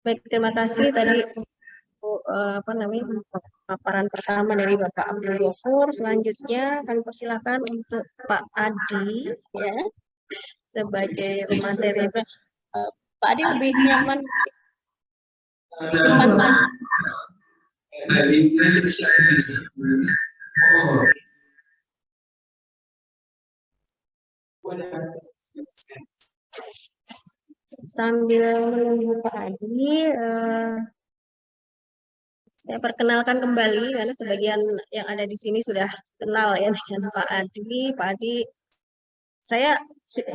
Baik, terima kasih tadi paparan pertama dari Bapak Abdul Ghafur. Selanjutnya kami persilakan untuk Pak Adi ya sebagai materi. Pak Adi lebih nyaman di depan saja. Sambil menunggu Pak Adi, saya perkenalkan kembali karena sebagian yang ada di sini sudah kenal ya dengan Pak Adi. Pak Adi, saya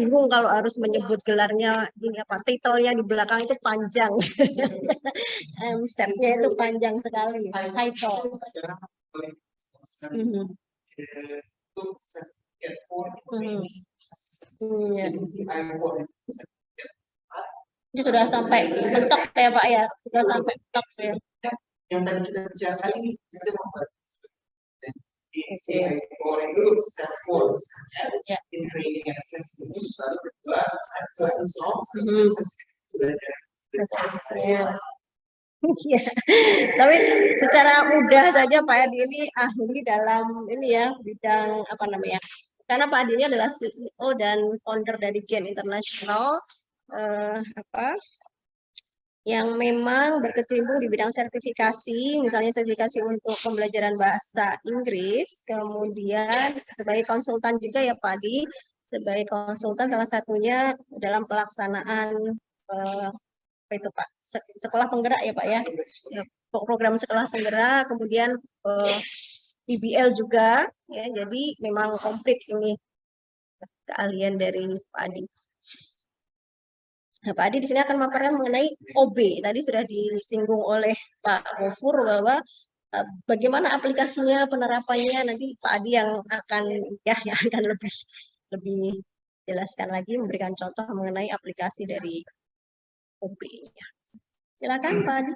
bingung kalau harus menyebut gelarnya ini apa, titelnya di belakang itu panjang. Setnya itu panjang sekali. Title. Ya. Ini sudah sampai mentok ya Pak ya, sudah sampai mentok ya. Yang tadi kita bicarakan ini bisa membuat ya. Tapi secara mudah saja Pak Adi ini ahli dalam ini ya bidang apa namanya? Karena Pak Adi ini adalah CEO dan founder dari Gen International yang memang berkecimpung di bidang sertifikasi, misalnya sertifikasi untuk pembelajaran bahasa Inggris, kemudian sebagai konsultan juga ya Pak Adi, sebagai konsultan salah satunya dalam pelaksanaan apa itu Pak, sekolah penggerak ya Pak ya, program sekolah penggerak, kemudian IBL juga, ya jadi memang komplit ini keahlian dari Pak Adi. Nah, Pak Adi di sini akan memaparkan mengenai OB. Tadi sudah disinggung oleh Pak Ghafur bahwa bagaimana aplikasinya, penerapannya nanti Pak Adi yang akan lebih jelaskan lagi, memberikan contoh mengenai aplikasi dari OB. Silakan Pak Adi.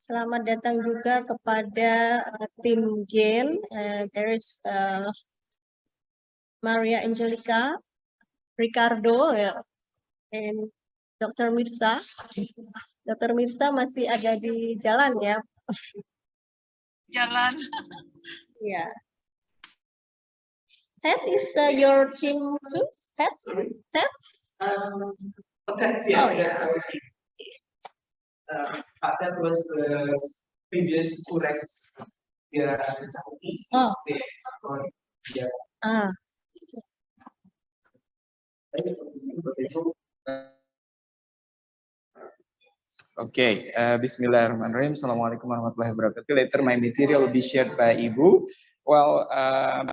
Selamat datang juga kepada tim Gen. There is Maria Angelica, Ricardo, and Dr. Mirsa. Dr. Mirsa masih ada di jalan ya? Jalan. Ya. Ted is your team too? Ted? Okay, oh ya. That was the previous correct. Yeah. Oh. Yeah. Ah. Okay, Bismillahirrahmanirrahim. Assalamualaikum warahmatullahi wabarakatuh. Later my material will be shared by Ibu. Well,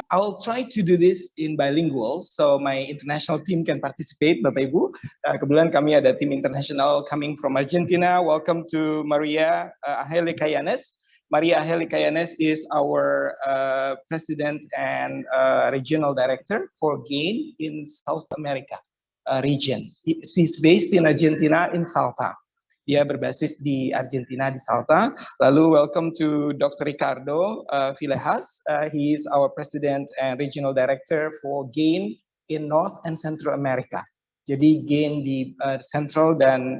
I'll try to do this in bilingual, so my international team can participate, Bapak Ibu. Kebetulan kami ada tim international coming from Argentina. Welcome to Maria Angel Cayanes. Maria Angel Cayanes is our president and regional director for GAIN in South America region. She's based in Argentina in Salta. Dia berbasis di Argentina di Salta. Lalu welcome to Dr. Ricardo Villegas. He is our president and regional director for GAIN in North and Central America. Jadi GAIN di Central dan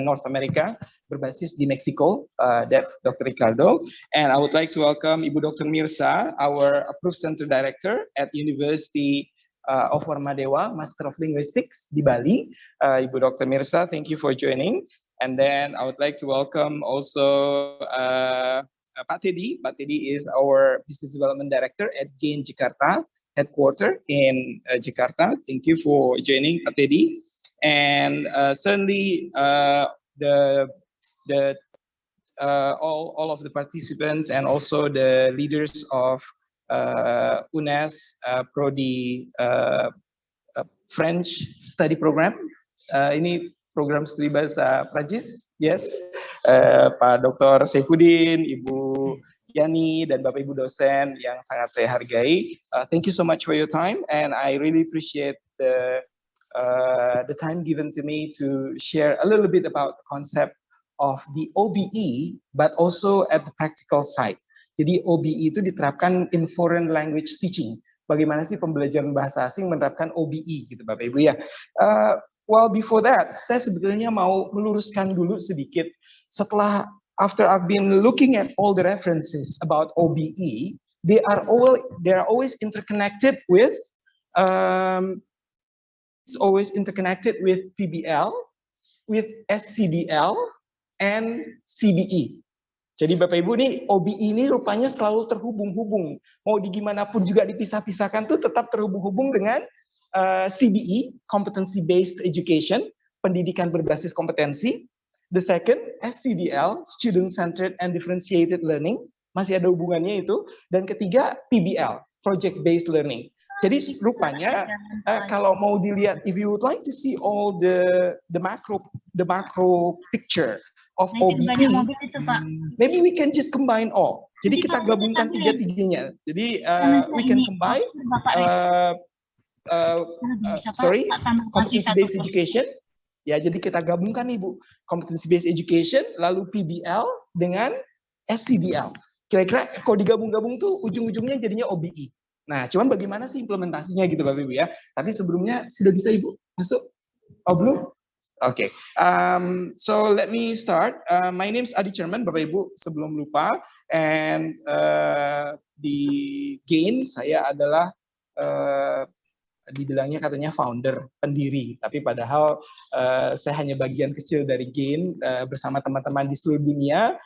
North America berbasis di Meksiko. That's Dr. Ricardo. And I would like to welcome Ibu Dr. Mirsa, our approved center director at University of Warmadewa, Master of Linguistics di Bali. Ibu Dr. Mirsa, thank you for joining. And then I would like to welcome also Pak Teddy. Pak Teddy is our Business Development Director at GAIN Jakarta, headquarter in Jakarta. Thank you for joining, Pak Teddy. And certainly all of the participants and also the leaders of UNES Prodi French Study Program. Ini program studi bahasa Prancis, yes. Pak Dr. Saifuddin, Ibu Yani, dan Bapak Ibu dosen yang sangat saya hargai. Thank you so much for your time, and I really appreciate the time given to me to share a little bit about the concept of the OBE, but also at the practical side. Jadi OBE itu diterapkan in foreign language teaching. bagaimana sih pembelajaran bahasa asing menerapkan OBE gitu Bapak Ibu ya. Well, before that, saya sebetulnya mau meluruskan dulu sedikit. Setelah after I've been looking at all the references about OBE, they are always interconnected with PBL, with SCDL, and CBE. Jadi Bapak Ibu nih, OBE ini rupanya selalu terhubung-hubung. Mau di gimana pun juga dipisah-pisahkan tuh tetap terhubung-hubung dengan CBE, Competency Based Education, pendidikan berbasis kompetensi. The second, SCDL, Student Centered and Differentiated Learning, masih ada hubungannya itu. Dan ketiga, PBL, Project Based Learning. Jadi rupanya kalau mau dilihat, if you would like to see all the macro picture of OBE, maybe we can just combine all. Jadi kita gabungkan tiga-tiganya. Jadi we can combine competency based education. Ya, jadi kita gabungkan nih Bu, competency based education, lalu PBL dengan SCDL. Kira-kira kalau digabung-gabung tuh ujung-ujungnya jadinya OBE. Nah, cuman bagaimana sih implementasinya gitu Bapak Ibu ya. Tapi sebelumnya sudah bisa Ibu masuk? Oh belum? Oke. So let me start. My name is Adi Cerman, Bapak Ibu sebelum lupa. And di GAIN saya adalah dibilangnya katanya founder, pendiri, tapi padahal saya hanya bagian kecil dari GAIN bersama teman-teman di seluruh dunia.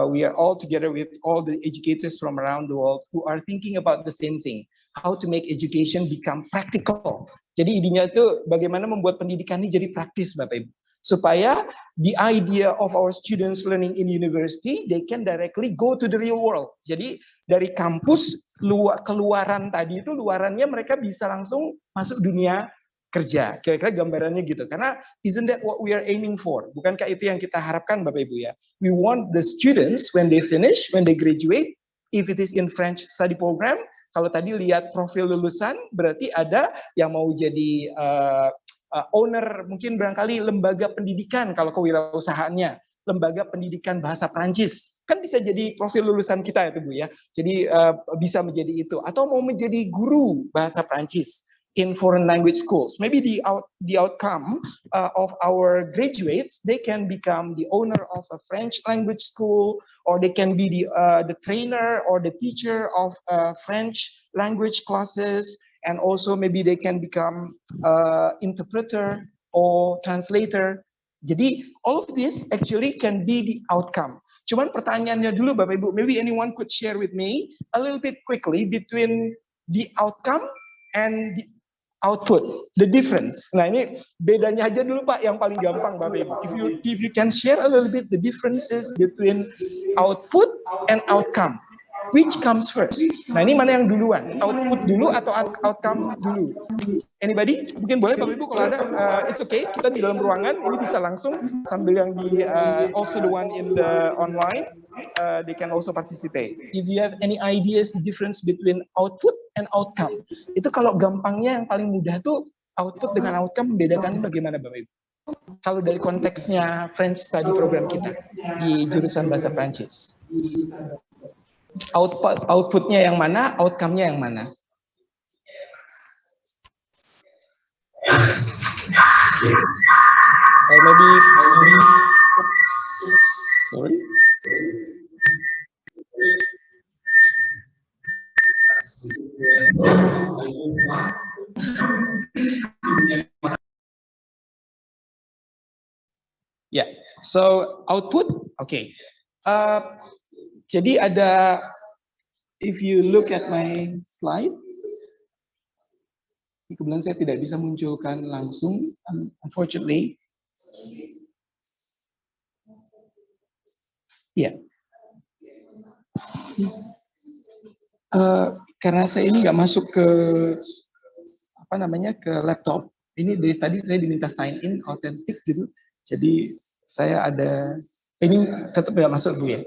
We are all together with all the educators from around the world who are thinking about the same thing, how to make education become practical. Jadi idenya itu bagaimana membuat pendidikan ini jadi praktis Bapak Ibu, supaya the idea of our students learning in university, they can directly go to the real world. Jadi dari kampus keluaran tadi itu luarannya mereka bisa langsung masuk dunia kerja. Kira-kira gambarannya gitu. Karena isn't that what we are aiming for? Bukankah itu yang kita harapkan Bapak Ibu ya? We want the students when they finish, when they graduate, if it is in French study program, kalau tadi lihat profil lulusan berarti ada yang mau jadi owner, mungkin barangkali lembaga pendidikan kalau kewirausahaannya, lembaga pendidikan bahasa Prancis, kan bisa jadi profil lulusan kita itu Bu ya. Jadi bisa menjadi itu, atau mau menjadi guru bahasa Prancis in foreign language schools. Maybe the outcome of our graduates, they can become the owner of a French language school, or they can be the trainer or the teacher of French language classes. And also maybe they can become interpreter or translator. Jadi all of this actually can be the outcome. Cuman pertanyaannya dulu Bapak Ibu, maybe anyone could share with me a little bit quickly between the outcome and the output, the difference. Nah ini bedanya aja dulu Pak, yang paling gampang Bapak Ibu. If you can share a little bit the differences between output and outcome. Which comes first? Nah ini mana yang duluan? Output dulu atau outcome dulu? Anybody? Mungkin boleh Bapak Ibu kalau ada, it's okay. Kita di dalam ruangan, ini bisa langsung sambil yang di also the one in the online, they can also participate. If you have any ideas the difference between output and outcome, itu kalau gampangnya yang paling mudah tuh output dengan outcome membedakannya bagaimana Bapak Ibu? Kalau dari konteksnya French study program kita di jurusan bahasa Prancis. Outputnya yang mana, outcome-nya yang mana? Maybe sorry. Yeah, so output, okay. Jadi ada, if you look at my slide, kebetulan saya tidak bisa munculkan langsung, unfortunately. Ya, karena saya ini nggak masuk ke apa namanya ke laptop. Ini dari tadi saya diminta sign in authentic gitu. Jadi saya ada, ini tetap nggak masuk Bu ya.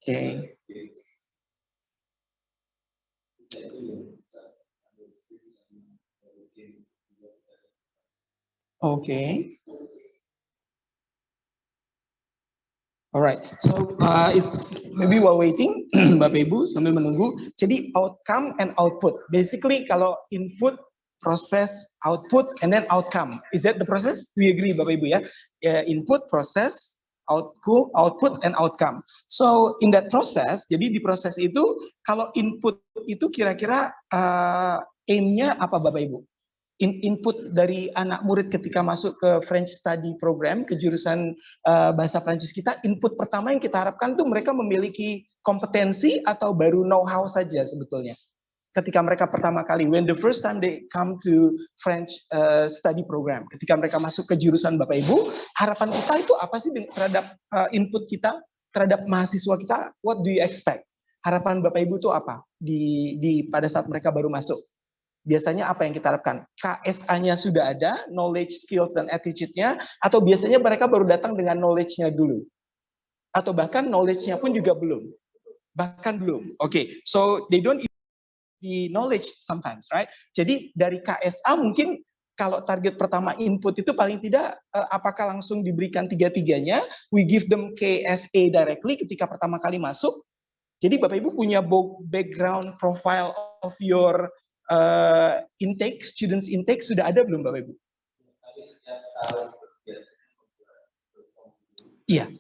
Oke. Okay. Alright, so if maybe while waiting, Bapak Ibu sambil menunggu. Jadi outcome and output. Basically kalau input, process, output, and then outcome. Is that the process? We agree Bapak Ibu ya. Input, process, output, and outcome. So in that process, jadi di proses itu kalau input itu kira-kira aim-nya apa Bapak Ibu? Input dari anak murid ketika masuk ke French Study Program, ke jurusan bahasa Prancis kita, input pertama yang kita harapkan tuh mereka memiliki kompetensi atau baru know-how saja sebetulnya. Ketika mereka pertama kali, when the first time they come to French Study Program, ketika mereka masuk ke jurusan Bapak Ibu, harapan kita itu apa sih terhadap input kita, terhadap mahasiswa kita? What do you expect? Harapan Bapak Ibu itu apa pada saat mereka baru masuk? Biasanya apa yang kita harapkan? KSA-nya sudah ada, knowledge, skills, dan attitude-nya, atau biasanya mereka baru datang dengan knowledge-nya dulu? Atau bahkan knowledge-nya pun juga belum? Bahkan belum. Okay, so they don't even the knowledge sometimes, right? Jadi dari KSA mungkin kalau target pertama input itu paling tidak apakah langsung diberikan tiga-tiganya, we give them KSA directly ketika pertama kali masuk. Jadi Bapak Ibu punya background profile of your intake, students intake sudah ada belum Bapak Ibu? Iya.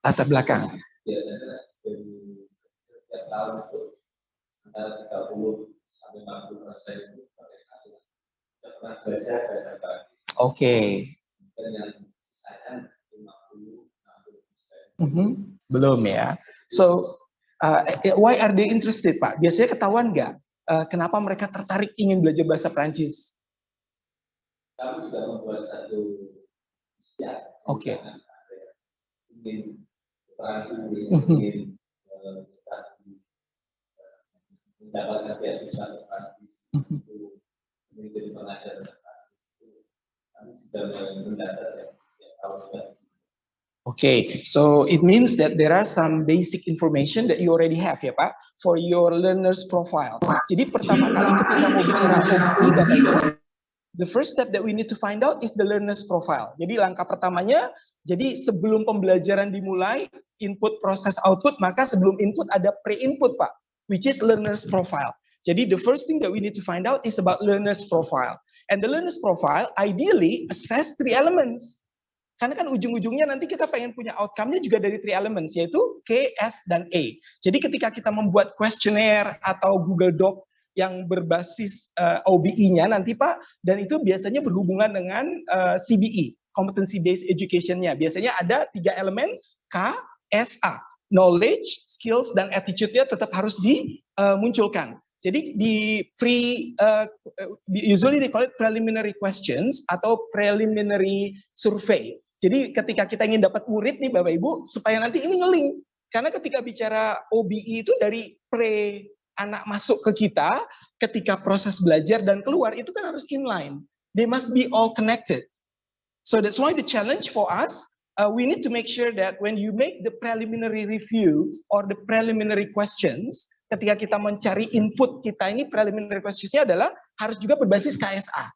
Latar belakang. Biasanya setiap tahun itu antara 30 sampai 40% itu mereka sudah pernah belajar bahasa Prancis. Oke. Dan yang sisanya 50-60%. Belum ya. So why are they interested, Pak? Biasanya ketahuan nggak kenapa mereka tertarik ingin belajar bahasa Prancis? Kami juga membuat satu siap. Oke. Ingin Prancis, ingin mendapatkan beasiswa Prancis, itu menjadi pengajar Prancis. Kami sudah mendaftar ya tahun sudah. Okay, so it means that there are some basic information that you already have ya Pak, for your learner's profile. Jadi pertama kali ketika mau bicara OBI Bapak Ibu, the first step that we need to find out is the learner's profile. Jadi langkah pertamanya, jadi sebelum pembelajaran dimulai, input, proses, output, maka sebelum input ada pre-input Pak, which is learner's profile. Jadi the first thing that we need to find out is about learner's profile. And the learner's profile ideally assess 3 elements. Karena kan ujung-ujungnya nanti kita pengen punya outcome-nya juga dari 3 elements, yaitu K, S, dan A. Jadi ketika kita membuat questionnaire atau Google Doc yang berbasis OBE-nya nanti Pak, dan itu biasanya berhubungan dengan CBE, Competency Based Education-nya. Biasanya ada 3 elemen, K, S, A. Knowledge, skills, dan attitude-nya tetap harus dimunculkan. Jadi usually they call it preliminary questions atau preliminary survey. Jadi ketika kita ingin dapat murid nih Bapak Ibu, supaya nanti ini ngeling. Karena ketika bicara OBE itu dari anak masuk ke kita, ketika proses belajar dan keluar, itu kan harus inline. They must be all connected. So that's why the challenge for us, we need to make sure that when you make the preliminary review or the preliminary questions, ketika kita mencari input kita ini, preliminary questions-nya adalah harus juga berbasis KSA.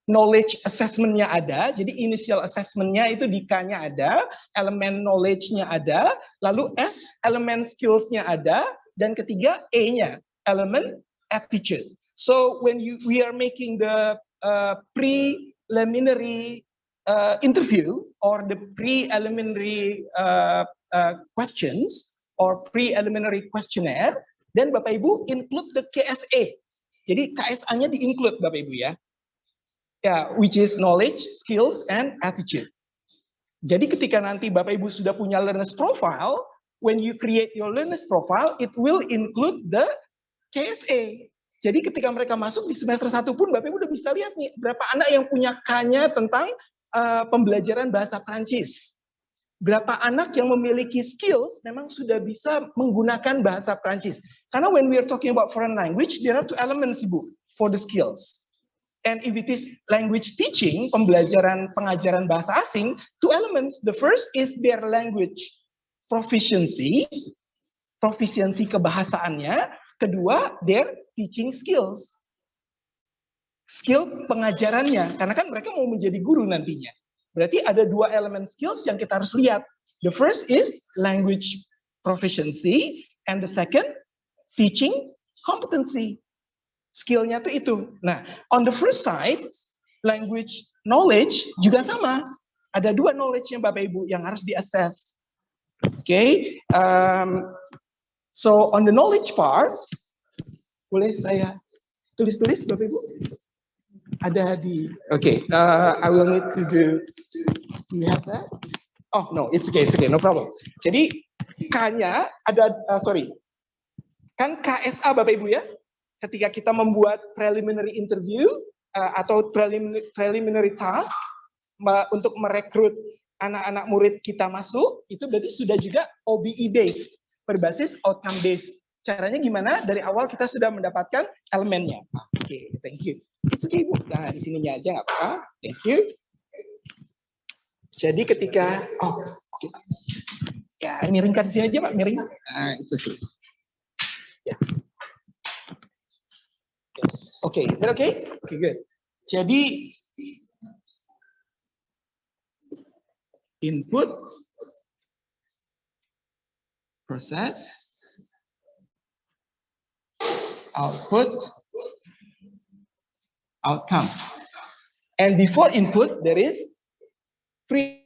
Knowledge assessment-nya ada, jadi initial assessment-nya itu di K-nya ada, elemen knowledge-nya ada, lalu S, elemen skills-nya ada, dan ketiga A-nya, elemen attitude. So when we are making the preliminary interview or the preliminary questions or preliminary questionnaire, dan Bapak Ibu include the KSA. Jadi KSA-nya di-include Bapak Ibu ya. Which is knowledge, skills, and attitude. Jadi ketika nanti Bapak Ibu sudah punya learner's profile, when you create your learner's profile, it will include the KSA. Jadi ketika mereka masuk di semester 1 pun, Bapak Ibu udah bisa lihat nih, berapa anak yang punya K-nya tentang pembelajaran bahasa Prancis. Berapa anak yang memiliki skills memang sudah bisa menggunakan bahasa Prancis. Karena when we are talking about foreign language, there are 2 elements, Ibu, for the skills. And if it is language teaching, pengajaran bahasa asing, 2 elements. The first is their language proficiency kebahasaannya. Kedua, their teaching skills. skill pengajarannya, karena kan mereka mau menjadi guru nantinya. Berarti ada dua elemen skills yang kita harus lihat. The first is language proficiency, and the second teaching competency. Skillnya tuh itu. Nah, on the first side, language knowledge juga sama. Ada dua knowledge-nya Bapak Ibu yang harus di-assess. Okay, so on the knowledge part, boleh saya tulis-tulis Bapak Ibu? Ada di, okay, I will need to do you have that? Oh no, it's okay, no problem. Jadi K-nya ada, kan KSA Bapak Ibu ya, ketika kita membuat preliminary interview atau preliminary task untuk merekrut anak-anak murid kita masuk, itu berarti sudah juga OBE based, berbasis outcome based. Caranya gimana? Dari awal kita sudah mendapatkan elemennya. Oke, thank you. It's okay, Bu. Nah, di sininya aja nggak apa-apa. Thank you. Jadi ketika, okay. Ya, miringkan sini aja, Pak. Miring. Nah, it's okay. Ya. Oke, is that okay? Okay, good. Jadi, input, process, output, outcome. And before input, there is pre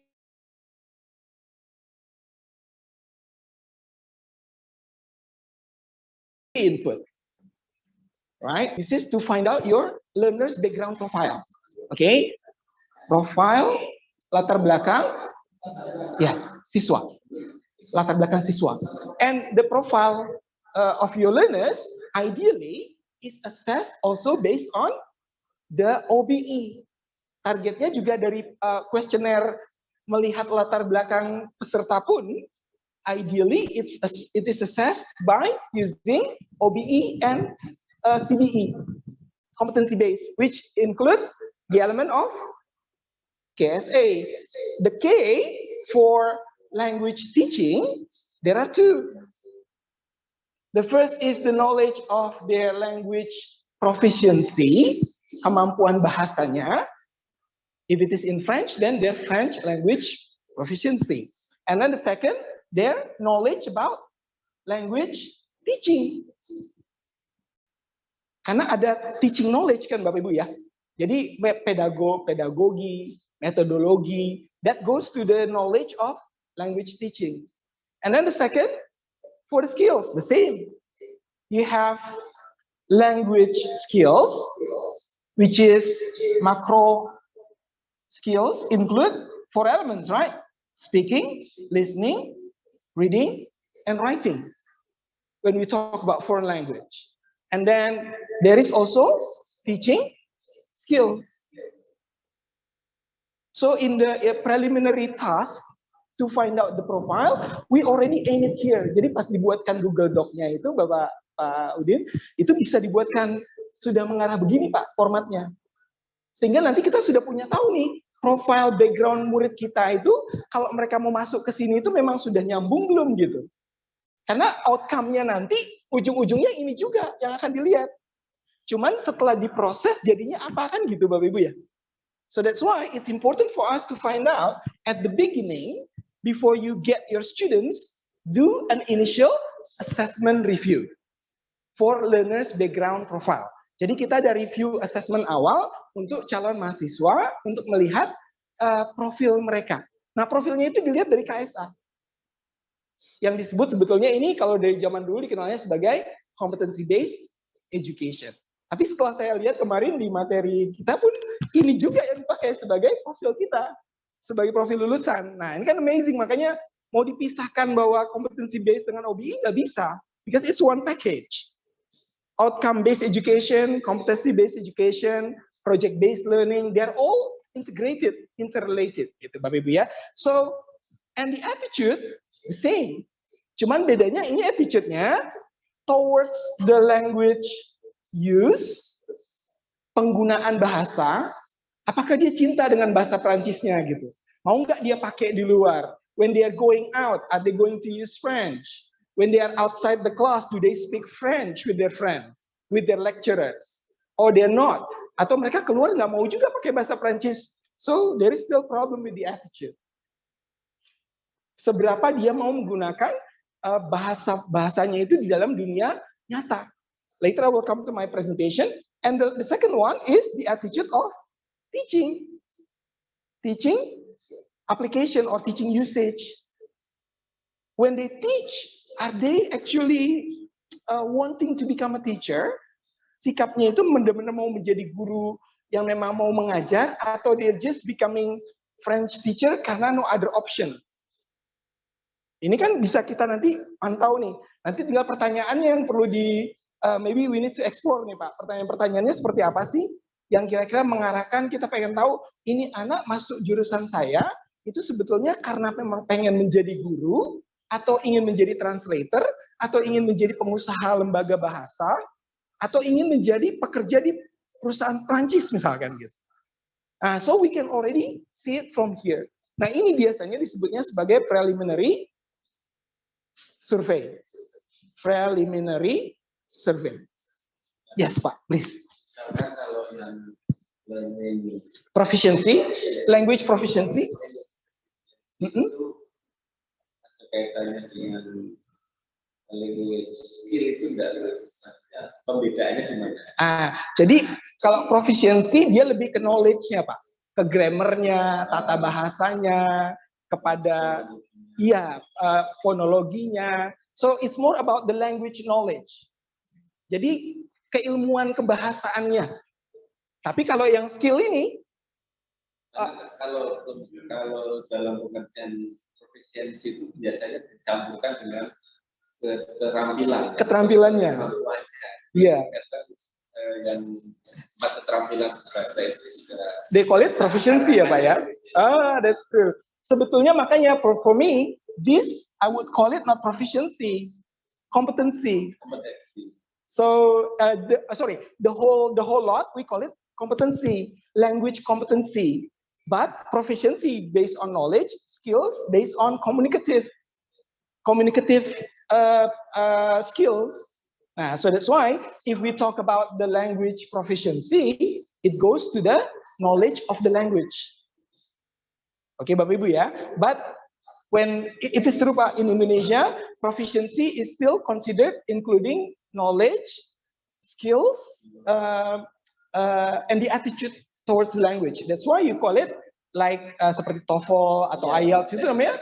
input. Right? This is to find out your learner's background profile. Okay? Profile, latar belakang, ya, siswa. Latar belakang siswa. And the profile of your learners, ideally, is assessed also based on the OBE. Targetnya juga dari kuesioner melihat latar belakang peserta pun, ideally it is assessed by using OBE and CBE, competency based, which include the element of KSA. The K for language teaching, there are two. The first is the knowledge of their language proficiency, kemampuan bahasanya. If it is in French, then their French language proficiency. And then the second, their knowledge about language teaching. Karena ada teaching knowledge kan Bapak Ibu ya. Jadi pedagogi, metodologi, that goes to the knowledge of language teaching. And then the second, for the skills, the same. You have language skills, which is macro skills, include 4 elements, right? Speaking, listening, reading, and writing. When we talk about foreign language. And then there is also teaching skills. So in the preliminary task to find out the profile, we already aim it here. Jadi pas dibuatkan Google Doc-nya itu, Bapak Udin, itu bisa dibuatkan sudah mengarah begini Pak formatnya. Sehingga nanti kita sudah punya tahu nih, profile background murid kita itu, kalau mereka mau masuk ke sini itu memang sudah nyambung belum gitu. Karena outcome-nya nanti, ujung-ujungnya ini juga yang akan dilihat. Cuman setelah diproses, jadinya apa kan gitu Bapak Ibu ya. So that's why it's important for us to find out at the beginning, before you get your students, do an initial assessment review for learners background profile. Jadi kita ada review assessment awal untuk calon mahasiswa untuk melihat profil mereka. Nah profilnya itu dilihat dari KSA. Yang disebut sebetulnya ini kalau dari zaman dulu dikenalnya sebagai competency based education. Tapi setelah saya lihat kemarin di materi kita pun ini juga yang dipakai sebagai profil kita, sebagai profil lulusan. Nah ini kan amazing, makanya mau dipisahkan bahwa competency based dengan OBE nggak bisa, because it's one package. Outcome based education, competency based education, project based learning, they're all integrated, interrelated, gitu Bapak Ibu ya. So and the attitude the same. Cuman bedanya ini attitude-nya towards the language use, penggunaan bahasa, apakah dia cinta dengan bahasa Perancisnya gitu. Mau nggak dia pakai di luar? When they are going out, are they going to use French? When they are outside the class, do they speak French with their friends, with their lecturers? Or they're not? Atau mereka keluar nggak mau juga pakai bahasa Prancis. So there is still problem with the attitude. Seberapa dia mau menggunakan bahasanya itu di dalam dunia nyata. Later I will come to my presentation. And the second one is the attitude of teaching. Teaching application or teaching usage. When they teach, are they actually wanting to become a teacher? Sikapnya itu benar-benar mau menjadi guru yang memang mau mengajar, atau they're just becoming French teacher karena no other option. Ini kan bisa kita nanti pantau nih. Nanti tinggal pertanyaannya yang perlu maybe we need to explore nih Pak. Pertanyaan-pertanyaannya seperti apa sih? Yang kira-kira mengarahkan kita pengen tahu, ini anak masuk jurusan saya, itu sebetulnya karena memang pengen menjadi guru, atau ingin menjadi translator, atau ingin menjadi pengusaha lembaga bahasa, atau ingin menjadi pekerja di perusahaan Prancis misalkan gitu. So we can already see it from here. Nah ini biasanya disebutnya sebagai preliminary survey. Preliminary survey. Yes Pak, please. Misalkan kalau yang learning Proficiency, language proficiency. itu ada kaitannya dengan language skill itu enggak, pembedaannya di mana? Jadi kalau proficiency dia lebih ke knowledge-nya Pak, ke grammarnya, tata bahasanya, kepada fonologinya. So it's more about the language knowledge. Jadi keilmuan kebahasaannya. Tapi kalau yang skill ini, kalau dalam pengertian profisiensi itu biasanya dicampurkan dengan keterampilannya. Iya. Yang keterampilan bahasa itu juga. They call it proficiency ya Pak ya. That's true. Sebetulnya makanya for me, this I would call it not proficiency, competency. So the whole lot we call it competency, language competency. But proficiency based on knowledge, skills based on communicative skills. Nah, so that's why if we talk about the language proficiency, it goes to the knowledge of the language. Oke, Bapak Ibu ya. But when it is true Pak, in Indonesia, proficiency is still considered including knowledge, skills, and the attitude towards the language. That's why you call it like seperti TOEFL atau IELTS itu namanya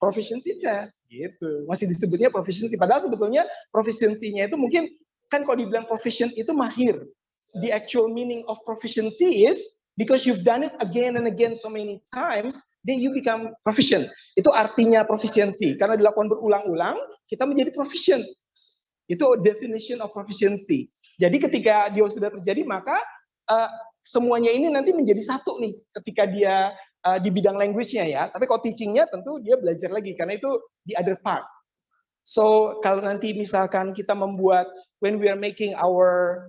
proficiency test gitu. Masih disebutnya proficiency, padahal sebetulnya proficiency-nya itu mungkin kan kalau dibilang proficient itu mahir. The actual meaning of proficiency is because you've done it again and again so many times, then you become proficient. Itu artinya proficiency. Karena dilakukan berulang-ulang, kita menjadi proficient. Itu definition of proficiency. Jadi ketika dia sudah terjadi, maka semuanya ini nanti menjadi satu nih ketika dia di bidang language-nya ya. Tapi kalau teaching-nya tentu dia belajar lagi karena itu the other part. So kalau nanti misalkan kita membuat when we are making our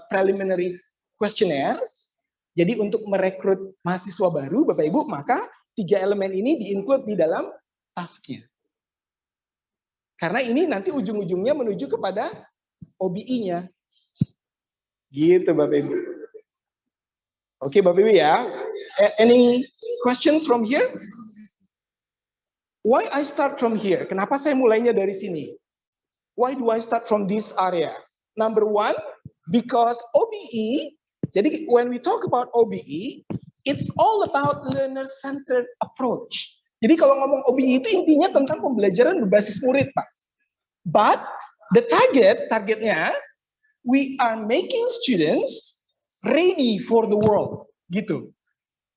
preliminary questionnaire, jadi untuk merekrut mahasiswa baru Bapak Ibu, maka 3 elemen ini di-include di dalam task-nya. Karena ini nanti ujung-ujungnya menuju kepada OBE-nya. Gitu Bapak Ibu. Oke Bapak Ibu ya. Any questions from here? Why I start from here? Kenapa saya mulainya dari sini? Why do I start from this area? Number one, because OBE, jadi when we talk about OBE, it's all about learner-centered approach. Jadi kalau ngomong OBE itu intinya tentang pembelajaran berbasis murid, Pak. But the targetnya, we are making students ready for the world, gitu.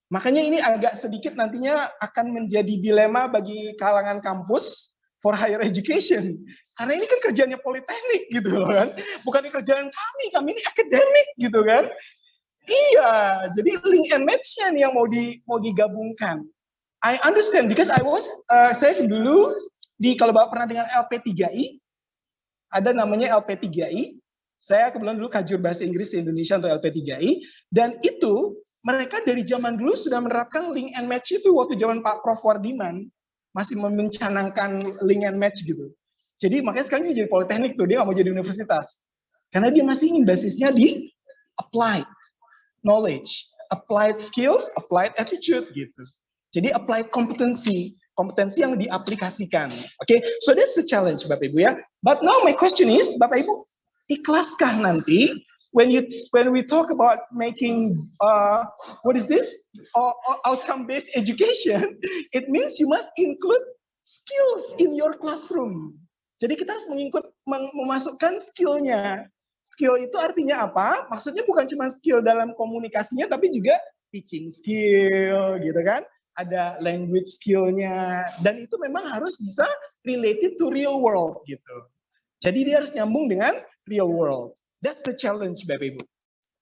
Makanya ini agak sedikit nantinya akan menjadi dilema bagi kalangan kampus for higher education. Karena ini kan kerjanya politeknik gitu loh kan. Bukan kerjaan kami ini akademik gitu kan. Iya, jadi link and match-nya nih yang mau digabungkan. I understand because saya dulu kalau Bapak pernah dengar LP3I, ada namanya LP3I. Saya kebetulan dulu kajur bahasa Inggris di Indonesia untuk LP3I, dan itu mereka dari zaman dulu sudah menerapkan link and match itu waktu zaman Pak Prof Wardiman masih mencanangkan link and match gitu. Jadi makanya sekarang dia jadi politeknik tuh, dia nggak mau jadi universitas karena dia masih ingin basisnya di applied. knowledge, applied skills, applied attitude gitu. Jadi applied competency, kompetensi yang diaplikasikan. Oke, so that's the challenge Bapak Ibu ya. But now my question is, Bapak Ibu, ikhlaskah nanti when we talk about making what is this? Outcome based education, it means you must include skills in your classroom. Jadi kita harus memasukkan skillnya. Skill itu artinya apa? Maksudnya bukan cuma skill dalam komunikasinya, tapi juga teaching skill, gitu kan? Ada language skillnya, dan itu memang harus bisa related to real world, gitu. Jadi dia harus nyambung dengan real world. That's the challenge, Bapak Ibu.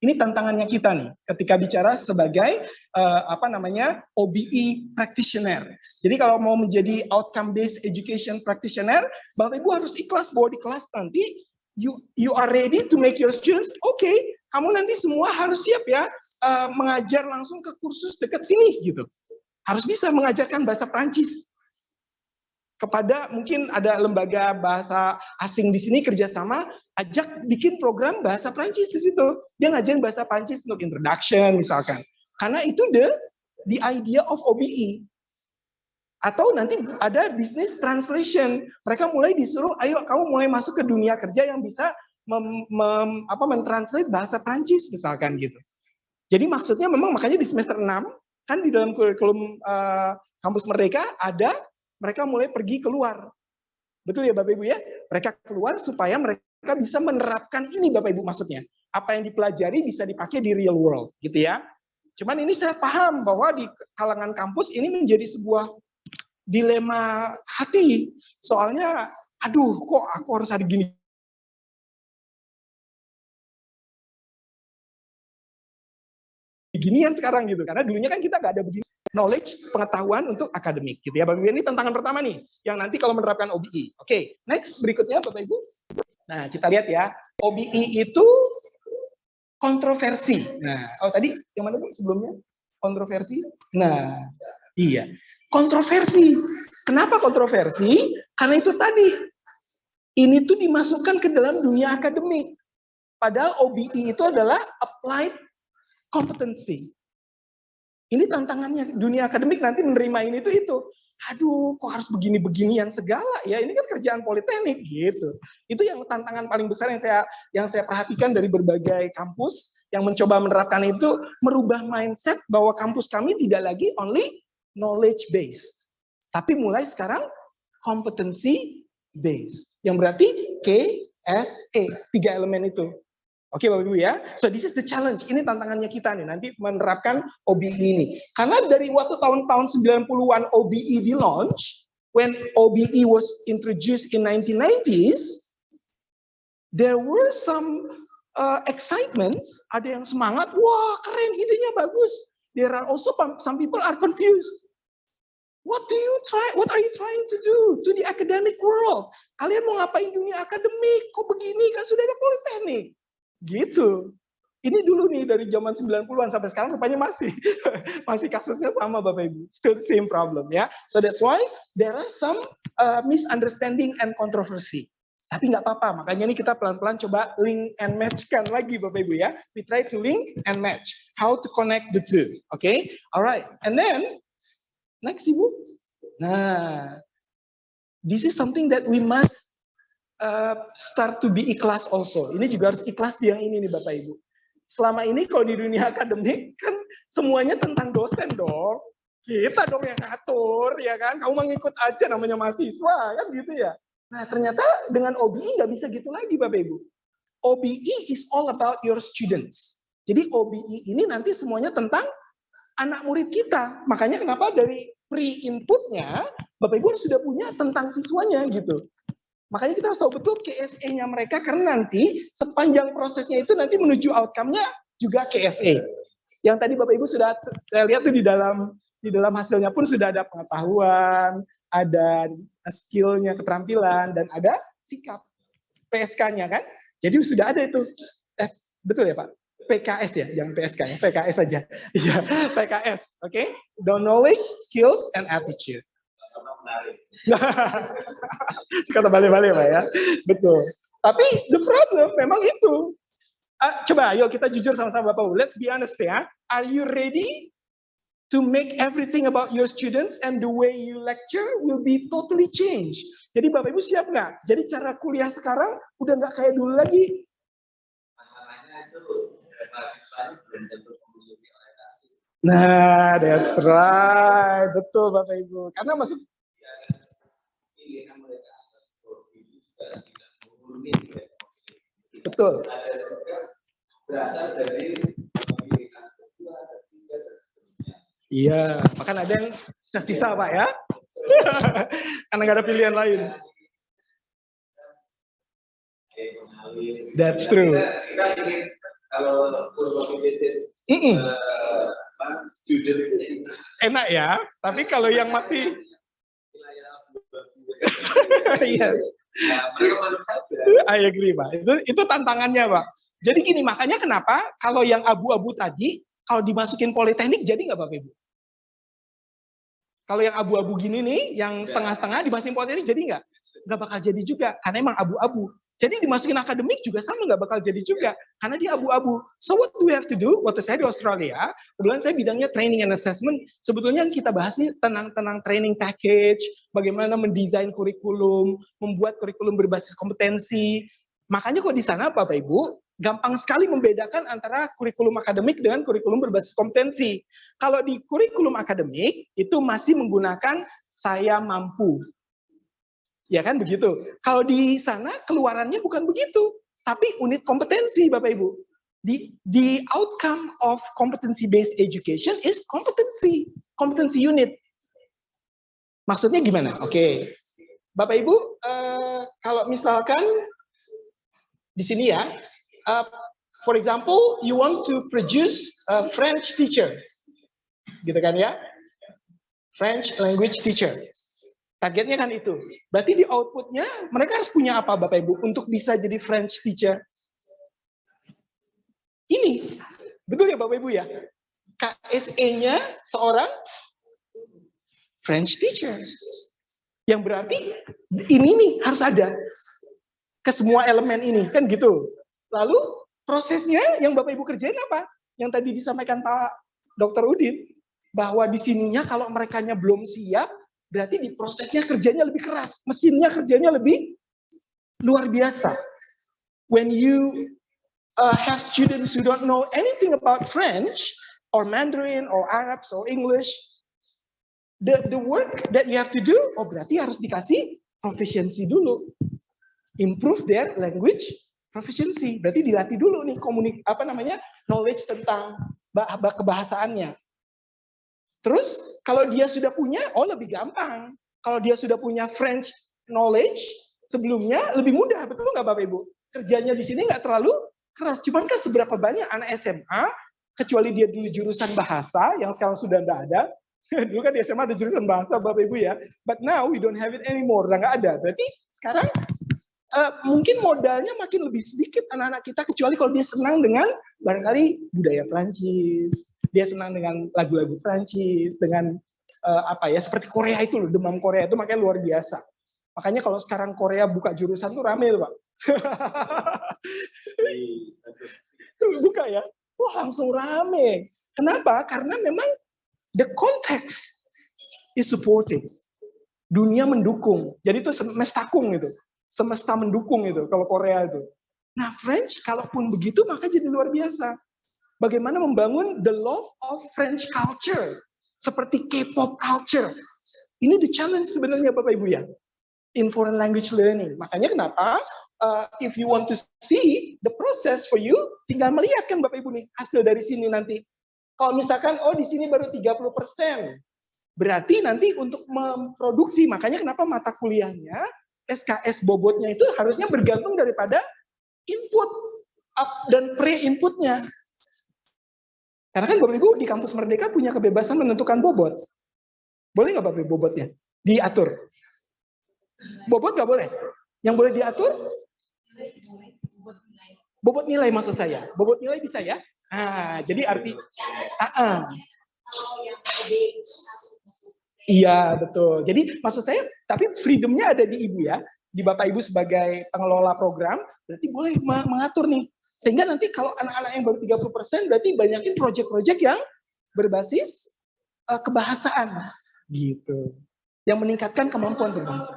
Ini tantangannya kita nih, ketika bicara sebagai OBE practitioner. Jadi kalau mau menjadi outcome based education practitioner, Bapak Ibu harus ikhlas bahwa di kelas nanti you are ready to make your students, okay, kamu nanti semua harus siap ya mengajar langsung ke kursus dekat sini gitu. Harus bisa mengajarkan bahasa Prancis kepada mungkin ada lembaga bahasa asing di sini kerjasama, ajak bikin program bahasa Prancis di situ. Dia ngajarin bahasa Prancis untuk introduction misalkan. Karena itu the idea of OBE. Atau nanti ada business translation. Mereka mulai disuruh, ayo kamu mulai masuk ke dunia kerja yang bisa mentranslate bahasa Prancis misalkan gitu. Jadi maksudnya memang makanya di semester 6 kan di dalam kurikulum kampus Merdeka ada mereka mulai pergi keluar. Betul ya Bapak Ibu ya? Mereka keluar supaya mereka bisa menerapkan ini Bapak Ibu maksudnya. Apa yang dipelajari bisa dipakai di real world gitu ya. Cuman ini saya paham bahwa di kalangan kampus ini menjadi sebuah dilema hati. Soalnya aduh kok aku harus ada gini. Beginian sekarang gitu. Karena dulunya kan kita nggak ada begini. Knowledge, pengetahuan untuk akademik gitu ya Bapak Ibu. Ini tantangan pertama nih yang nanti kalau menerapkan OBE. Oke, next berikutnya Bapak Ibu. Nah, kita lihat ya. OBE itu kontroversi. Nah, tadi yang mana Bu sebelumnya? Kontroversi. Nah, iya. Kontroversi. Kenapa kontroversi? Karena itu tadi ini tuh dimasukkan ke dalam dunia akademik. Padahal OBE itu adalah applied competency. Ini tantangannya dunia akademik nanti menerima ini itu. Aduh, kok harus begini-beginian segala ya? Ini kan kerjaan politeknik gitu. Itu yang tantangan paling besar yang saya perhatikan dari berbagai kampus yang mencoba menerapkan itu, merubah mindset bahwa kampus kami tidak lagi only knowledge based, tapi mulai sekarang competency based. Yang berarti KSE, 3 elemen itu. Oke Bapak Ibu ya, so this is the challenge, ini tantangannya kita nih, nanti menerapkan OBE ini. Karena dari waktu tahun-tahun 90-an OBE di launch, when OBE was introduced in 1990s, there were some excitements, ada yang semangat, wah keren idenya bagus. There are also some people are confused. What are you trying to do to the academic world? Kalian mau ngapain dunia akademik? Kok begini kan sudah ada politeknik? Gitu. Ini dulu nih dari zaman 90-an sampai sekarang rupanya masih kasusnya sama Bapak Ibu. Still the same problem ya. So that's why there are some misunderstanding and controversy. Tapi nggak apa-apa, makanya ini kita pelan-pelan coba link and match-kan lagi Bapak Ibu ya. We try to link and match. How to connect the two. Okay? Alright. And then next Ibu. Nah, this is something that we must start to be ikhlas also. Ini juga harus ikhlas di yang ini nih Bapak Ibu. Selama ini kalau di dunia akademik kan semuanya tentang dosen dong. Kita dong yang ngatur ya kan. Kamu mengikut aja namanya mahasiswa kan gitu ya. Nah ternyata dengan OBE nggak bisa gitu lagi Bapak Ibu. OBE is all about your students. Jadi OBE ini nanti semuanya tentang anak murid kita. Makanya kenapa dari pre-inputnya Bapak Ibu sudah punya tentang siswanya gitu. Makanya kita harus tahu betul KSE-nya mereka, karena nanti sepanjang prosesnya itu nanti menuju outcome-nya juga KSE. Yang tadi Bapak Ibu sudah saya lihat tuh di dalam hasilnya pun sudah ada pengetahuan, ada skill-nya, keterampilan, dan ada sikap PSK-nya kan. Jadi sudah ada itu. Betul ya Pak? PKS ya, jangan PSK ya, PKS saja. Iya, PKS, oke? Okay? The knowledge, skills, and attitude. Kata balik-balik Pak ya, betul. Tapi the problem memang itu Coba, ayo kita jujur sama-sama Bapak Ibu. Let's be honest ya. Are you ready to make everything about your students and the way you lecture will be totally changed? Jadi Bapak Ibu siap nggak? Jadi cara kuliah sekarang udah nggak kayak dulu lagi. Masalahnya itu mahasiswanya belum tentu memiliki orientasi. Nah, that's right. Betul Bapak Ibu. Karena masuk Pilihan mereka atas profil juga tidak murni. betul. Ada juga berasal dari mobilitas kedua, ketiga, dan seterusnya. Iya, bahkan ada yang sisa Pak ya. Karena nggak ada pilihan lain. That's true. Kita ingin kalau motivated student ini Enak ya, tapi kalau yang masih iya. ya, mereka malu saja. I agree, Pak. Itu tantangannya, Pak. Jadi gini, makanya kenapa kalau yang abu-abu tadi, kalau dimasukin politeknik jadi nggak, Bapak Ibu? Kalau yang abu-abu gini nih, yang setengah-setengah dimasukin politeknik jadi nggak? Nggak bakal jadi juga, karena emang abu-abu. Jadi dimasukin akademik juga sama, nggak bakal jadi juga, karena dia abu-abu. So what do we have to do? Waktu saya di Australia, kebetulan saya bidangnya training and assessment. Sebetulnya yang kita bahas nih tenang training package, bagaimana mendesain kurikulum, membuat kurikulum berbasis kompetensi. Makanya kok di sana Bapak Ibu, gampang sekali membedakan antara kurikulum akademik dengan kurikulum berbasis kompetensi. Kalau di kurikulum akademik, itu masih menggunakan saya mampu. Ya kan begitu. Kalau di sana keluarannya bukan begitu, tapi unit kompetensi Bapak Ibu. The outcome of competency based education is competency unit. Maksudnya gimana? Oke. Bapak Ibu, kalau misalkan di sini ya, for example, you want to produce a French teacher. Gitu kan ya? French language teacher. Targetnya kan itu. Berarti di outputnya mereka harus punya apa Bapak Ibu untuk bisa jadi French teacher? Ini. Betul ya Bapak Ibu ya? KSE-nya seorang French teacher. Yang berarti ini nih harus ada ke semua elemen ini. Kan gitu. Lalu prosesnya yang Bapak Ibu kerjain apa? Yang tadi disampaikan Pak Dr. Udin. Bahwa di sininya kalau merekanya belum siap, berarti di prosesnya kerjanya lebih keras, mesinnya kerjanya lebih luar biasa. When you have students who don't know anything about French or Mandarin or Arabs or English, the work that you have to do, berarti harus dikasih proficiency dulu, improve their language proficiency. Berarti dilatih dulu nih knowledge tentang kebahasaannya. Terus kalau dia sudah punya, lebih gampang. Kalau dia sudah punya French knowledge sebelumnya, lebih mudah, betul nggak Bapak Ibu? Kerjanya di sini nggak terlalu keras. Cuman kan seberapa banyak anak SMA, kecuali dia dulu jurusan bahasa, yang sekarang sudah nggak ada. Dulu kan di SMA ada jurusan bahasa Bapak Ibu ya. But now we don't have it anymore, udah nggak ada. Berarti sekarang mungkin modalnya makin lebih sedikit anak-anak kita, kecuali kalau dia senang dengan barangkali budaya Prancis. Dia senang dengan lagu-lagu Prancis, dengan seperti Korea itu loh, demam Korea itu makanya luar biasa. Makanya kalau sekarang Korea buka jurusan tuh rame loh Pak. Buka ya, langsung rame. Kenapa? Karena memang the context is supporting. Dunia mendukung. Jadi itu semestakung itu. Semesta mendukung itu kalau Korea itu. Nah French kalaupun begitu maka jadi luar biasa. Bagaimana membangun the love of French culture, seperti K-pop culture. Ini the challenge sebenarnya Bapak Ibu ya, in foreign language learning. Makanya kenapa, if you want to see the process for you, tinggal melihat kan Bapak Ibu nih, hasil dari sini nanti. Kalau misalkan, di sini baru 30%, berarti nanti untuk memproduksi, makanya kenapa mata kuliahnya, SKS bobotnya itu harusnya bergantung daripada input dan pre-inputnya. Karena kan Bapak Ibu di Kampus Merdeka punya kebebasan menentukan bobot. Boleh nggak Bapak Ibu bobotnya? Diatur. Bobot nggak boleh. Yang boleh diatur? Bobot nilai maksud saya. Bobot nilai bisa ya? Jadi arti... Iya, betul. Jadi maksud saya, tapi freedom-nya ada di Ibu ya. Di Bapak Ibu sebagai pengelola program, berarti boleh mengatur nih. Sehingga nanti kalau anak-anak yang baru 30% berarti banyakin project-project yang berbasis kebahasaan gitu. Yang meningkatkan kemampuan berbahasa.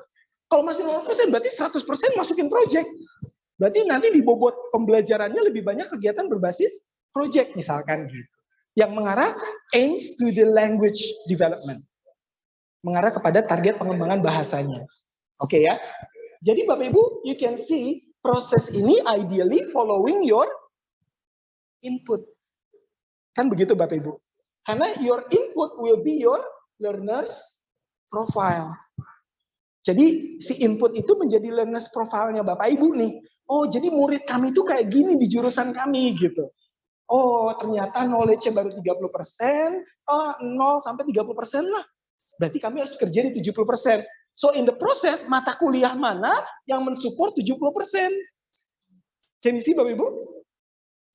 Kalau masih 0% berarti 100% masukin project. Berarti nanti di bobot pembelajarannya lebih banyak kegiatan berbasis project misalkan gitu. Yang mengarah aims to the language development. Mengarah kepada target pengembangan bahasanya. Oke ya. Jadi Bapak Ibu, you can see proses ini ideally following your input. Kan begitu Bapak Ibu. Karena your input will be your learner's profile. Jadi si input itu menjadi learner's profile-nya Bapak Ibu nih. Oh, jadi murid kami itu kayak gini di jurusan kami gitu. Oh, ternyata knowledge-nya baru 30%, 0 sampai 30% lah. Berarti kami harus kerja di 70%. So in the process, mata kuliah mana yang mensupport 70%? Can you see Bapak Ibu?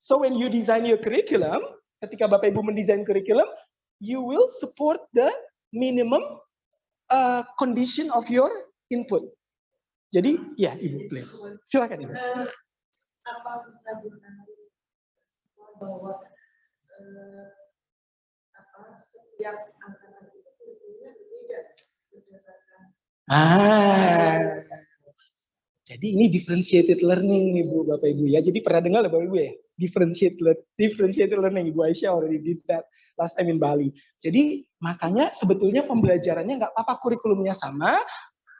So when you design your curriculum, ketika Bapak Ibu mendesain curriculum, you will support the minimum condition of your input. Jadi, ya Ibu, please. Silakan Ibu. Apa bisa ditanyakan bahwa setiap angkatan itu punya berbeda berdasarkan. Jadi ini differentiated learning nih Bu, Bapak Ibu ya. Jadi pernah dengar Bapak Ibu ya? Differentiated learning. Ibu Aisyah already did that last time in Bali. Jadi makanya sebetulnya pembelajarannya nggak apa-apa kurikulumnya sama,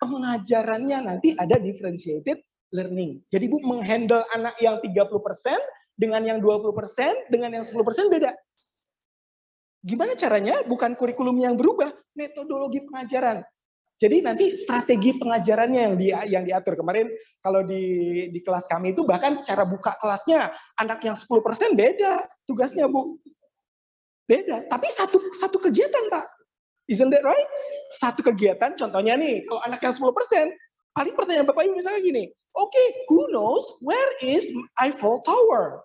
pengajarannya nanti ada differentiated learning. Jadi Bu menghandle anak yang 30% dengan yang 20%, dengan yang 10% beda. Gimana caranya? Bukan kurikulum yang berubah, metodologi pengajaran. Jadi nanti strategi pengajarannya yang diatur. Kemarin kalau di kelas kami itu bahkan cara buka kelasnya anak yang 10% beda tugasnya Bu. Beda, tapi satu kegiatan Pak. Isn't that right? Satu kegiatan, contohnya nih, kalau anak yang 10%, paling pertanyaan Bapak Ibu misalnya gini, okay, who knows where is Eiffel Tower?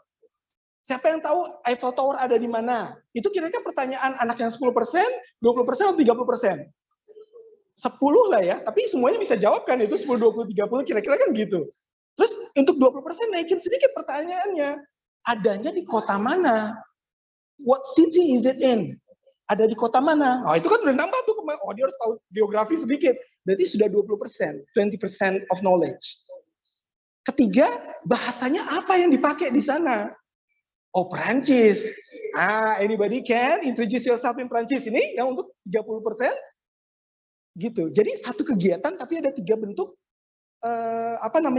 Siapa yang tahu Eiffel Tower ada di mana? Itu kira-kira pertanyaan anak yang 10%, 20% atau 30%? 10 lah ya, tapi semuanya bisa jawab kan, itu 10, 20, 30 kira-kira kan gitu. Terus untuk 20% naikin sedikit pertanyaannya, adanya di kota mana? What city is it in? Ada di kota mana? Oh itu kan udah nambah tuh, oh dia harus tahu geografi sedikit, berarti sudah 20%, 20% of knowledge. Ketiga, bahasanya apa yang dipakai di sana? Oh Perancis. Anybody can introduce yourself in Perancis ini yang untuk 30%? Gitu. Jadi satu kegiatan tapi ada 3 bentuk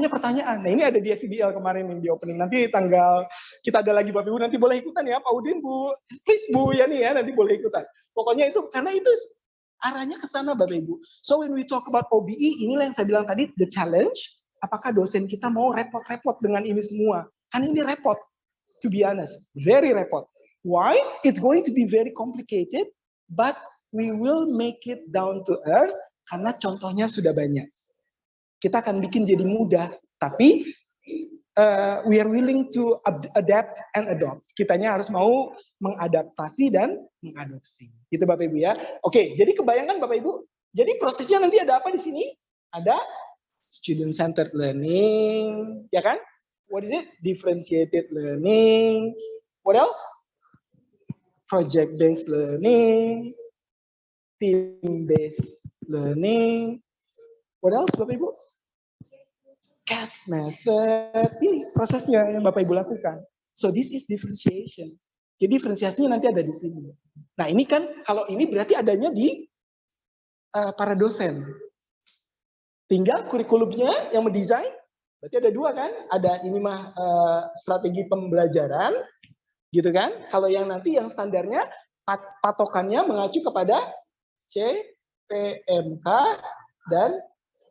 pertanyaan. Nah ini ada di SCDL kemarin yang di opening. Nanti tanggal kita ada lagi Bapak Ibu nanti boleh ikutan ya Pak Udin Bu, please Bu ya nih ya nanti boleh ikutan. Pokoknya itu karena itu arahnya ke sana Bapak Ibu. So when we talk about OBE inilah yang saya bilang tadi the challenge. Apakah dosen kita mau repot-repot dengan ini semua? Kan ini repot. To be honest, very repot. Why? It's going to be very complicated, but we will make it down to earth karena contohnya sudah banyak. Kita akan bikin jadi mudah, tapi we are willing to adapt and adopt. Kitanya harus mau mengadaptasi dan mengadopsi. Gitu Bapak Ibu ya. Oke, jadi kebayangkan Bapak Ibu. Jadi prosesnya nanti ada apa di sini? Ada student centered learning, ya kan? What is it? Differentiated learning. What else? Project based learning. Team based learning. What else Bapak Ibu? CAS method. Ini prosesnya yang Bapak Ibu lakukan. So this is differentiation. Jadi diferensiasinya nanti ada di sini. Nah ini kan kalau ini berarti adanya di para dosen. Tinggal kurikulumnya yang mendesain. Berarti ada 2 kan? Ada ini mah strategi pembelajaran, gitu kan? Kalau yang nanti yang standarnya patokannya mengacu kepada CPMK dan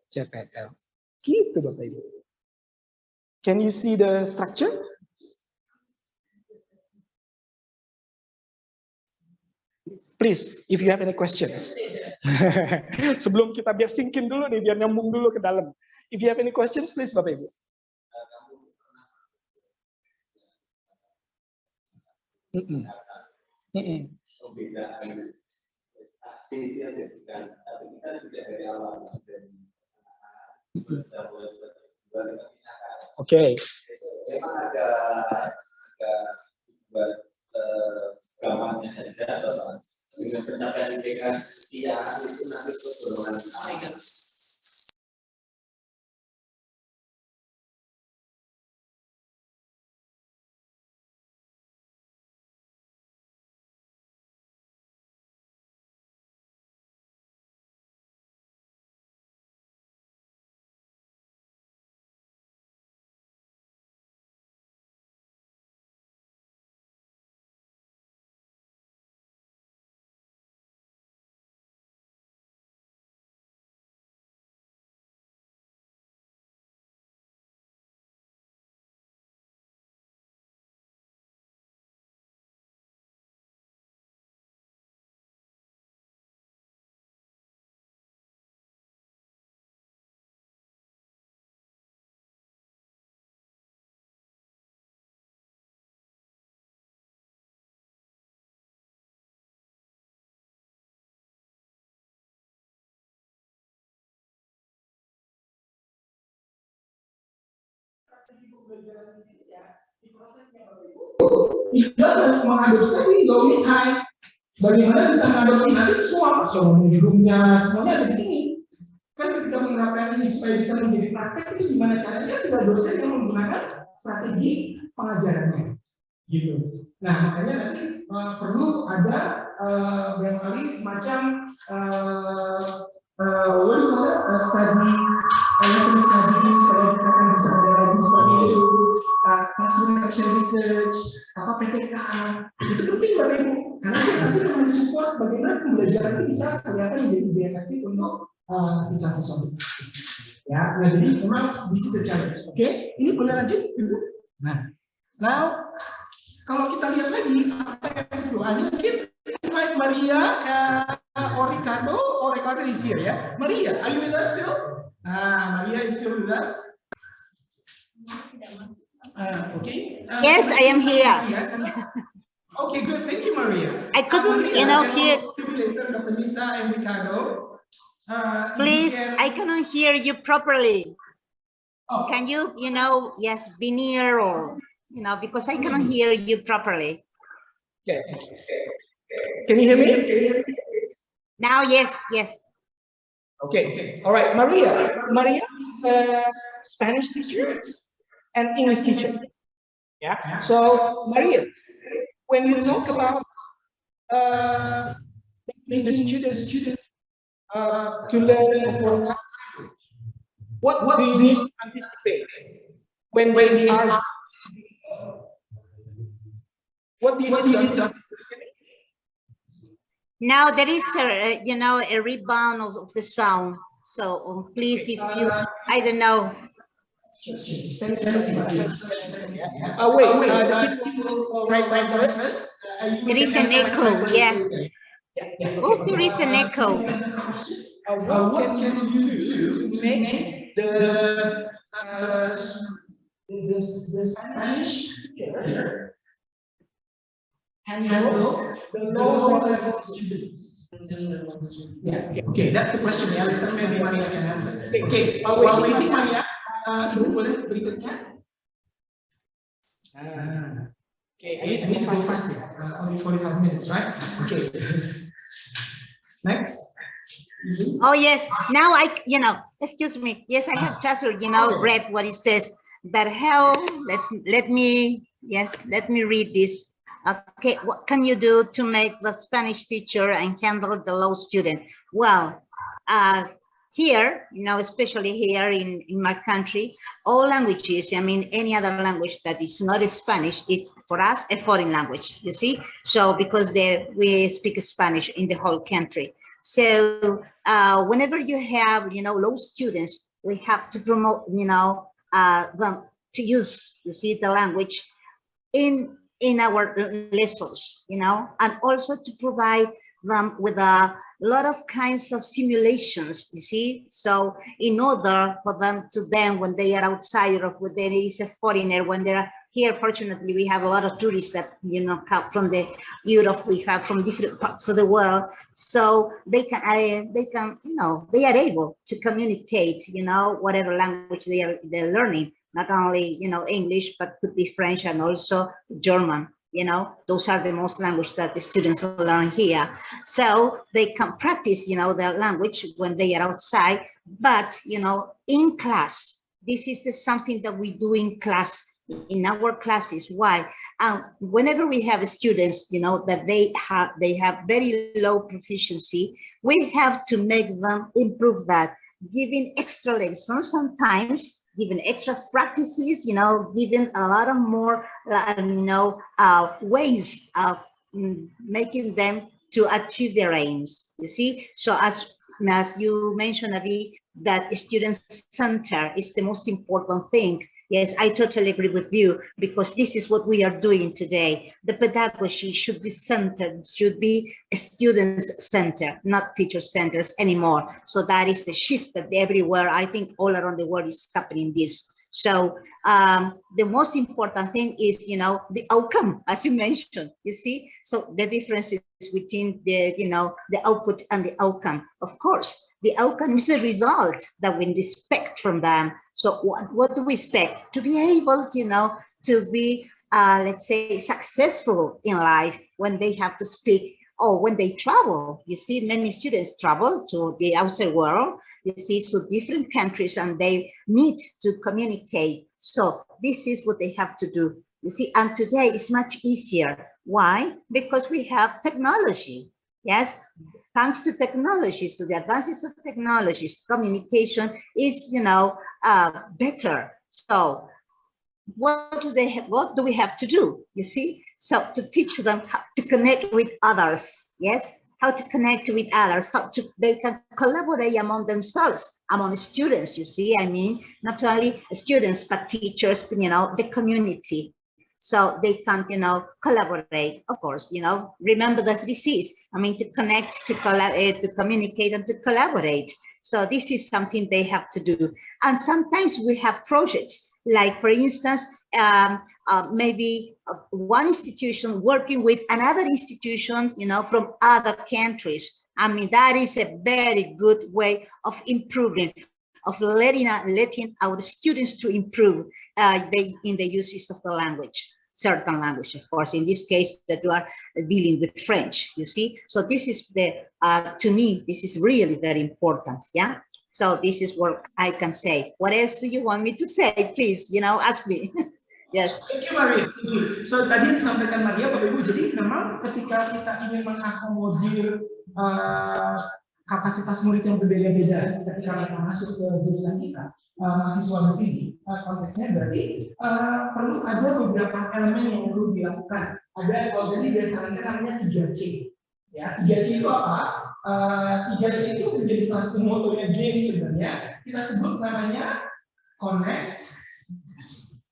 CPL. Gitu Bapak Ibu. Can you see the structure? Please, if you have any questions. Sebelum kita biar sinkin dulu nih, biar nyambung dulu ke dalam. If you have any questions, please Bapak Ibu. Perbedaan prestasi yang diberikan, tapi kita sudah dari awal Oke. memang agak buat gampangnya saja bahwa dengan pencapaian IPK sekian itu nanti dorongan naik. Tidak mengadopsi di Domain High. Bagaimana bisa mengadopsi nanti semua hidungnya semuanya ada di sini. Kan ketika menerapkan ini supaya bisa menjadi praktek itu gimana caranya? Tidak dosen yang menggunakan strategi pengajarannya, gitu. Nah makanya nanti perlu ada barangkali semacam study, lesson study, kalau misalkan bisa ada lagi seperti itu. Classroom action research, apa PTK, itu penting Bapak Ibu, karena itu nanti akan mensupport bagaimana pembelajaran itu bisa kelihatan menjadi lebih efektif untuk siswa-siswa. Ya, nah jadi memang this is the challenge. Oke, ini boleh lanjut, Ibu? Nah, now kalau kita lihat lagi apa yang harus ada mungkin invite Maria or Ricardo is here ya. Maria, are you with us still? Maria is still with us. Okay. Yes, I am here. Okay, good. Thank you, Maria. I couldn't, Maria, hear. Dr. Lisa and Ricardo. Please, I cannot hear you properly. Oh. Can you, yes, be near or, because I cannot hear you properly. Okay. Can you hear me? Now, yes. Okay. All right, Maria. Maria is a Spanish teacher and English teacher. Yeah. So Maria, when you talk about making the students to learn a foreign language, what do you anticipate when they are? What do you anticipate? Now there is a rebound of the sound. So please, if you, I don't know. Wait, there is an echo, yeah. Oh, there is an echo. What can you do to make the Spanish teacher handle the lower level students? Yes. Okay, that's the question. Yeah, maybe Maria can answer. Okay, while waiting, Maria. Ibu boleh berikutnya. Okay, I need to go fast. Only 45 minutes, right? Okay. Next. Oh yes. Now excuse me. Yes, I have just read what it says. That how let me read this. Okay, what can you do to make the Spanish teacher and handle the low student? Well, here, especially here in my country, all languages, any other language that is not Spanish, it's for us a foreign language, you see? So because we speak Spanish in the whole country. So whenever you have, low students, we have to promote, them to use, the language in our lessons, and also to provide them with a lot of kinds of simulations, you see. So in order for them when they are outside or when there is a foreigner, when they are here, fortunately we have a lot of tourists that come from the Europe, we have from different parts of the world, so they are able to communicate, whatever language they're learning not only, you know, English, but could be French and also German. You know, those are the most language that the students learn here. So they can practice, you know, their language when they are outside, but, you know, in class, this is something that we do in class, in our classes. Why? Whenever we have students, you know, that they have very low proficiency, we have to make them improve that, giving extra lessons sometimes, giving extra practices, you know, giving a lot of more, you know, ways of making them to achieve their aims. You see, so as you mentioned, Avi, that student center is the most important thing. Yes, I totally agree with you, because this is what we are doing today. The pedagogy should be centered, should be students centered, not teacher centers anymore. So that is the shift that everywhere, I think all around the world is happening this. So the most important thing is, you know, the outcome, as you mentioned, you see. So the difference is between the, you know, the output and the outcome. Of course, the outcome is a result that we expect from them. So what do we expect? To be able, you know, to be, let's say, successful in life when they have to speak or when they travel. You see, many students travel to the outside world, you see, to different countries, and they need to communicate. So this is what they have to do. You see, and today it's much easier. Why? Because we have technology. Yes, thanks to technology, so the advances of technologies, communication is, you know, better. So what do we have to do? You see, so to teach them how to connect with others. Yes, how to connect with others, how they can collaborate among themselves, among students. You see, I mean, not only students but teachers, you know, the community. So they can, you know, collaborate, of course, you know, remember the 3 C's. I mean, to connect, to communicate, and to collaborate. So this is something they have to do. And sometimes we have projects, like, for instance, maybe one institution working with another institution, you know, from other countries. I mean, that is a very good way of improving, of letting our students to improve in the uses of the language, certain language, of course, in this case that you are dealing with French, you see. So this is the, to me, this is really very important, yeah? So this is what I can say. What else do you want me to say? Please, you know, ask me. Yes. Thank you, Maria. Thank you. So tadi disampaikan Maria, Bapak Ibu, jadi memang ketika kita ingin mengakomodir kapasitas murid yang berbeda-beda ketika mereka masuk ke jurusan kita, mahasiswa di sini, konteksnya berarti perlu ada beberapa elemen yang perlu dilakukan. Ada, kalau tadi biasanya namanya 3C. Ya, 3C itu apa? 3C itu menjadi salah satu motonya game sebenarnya. Kita sebut namanya connect,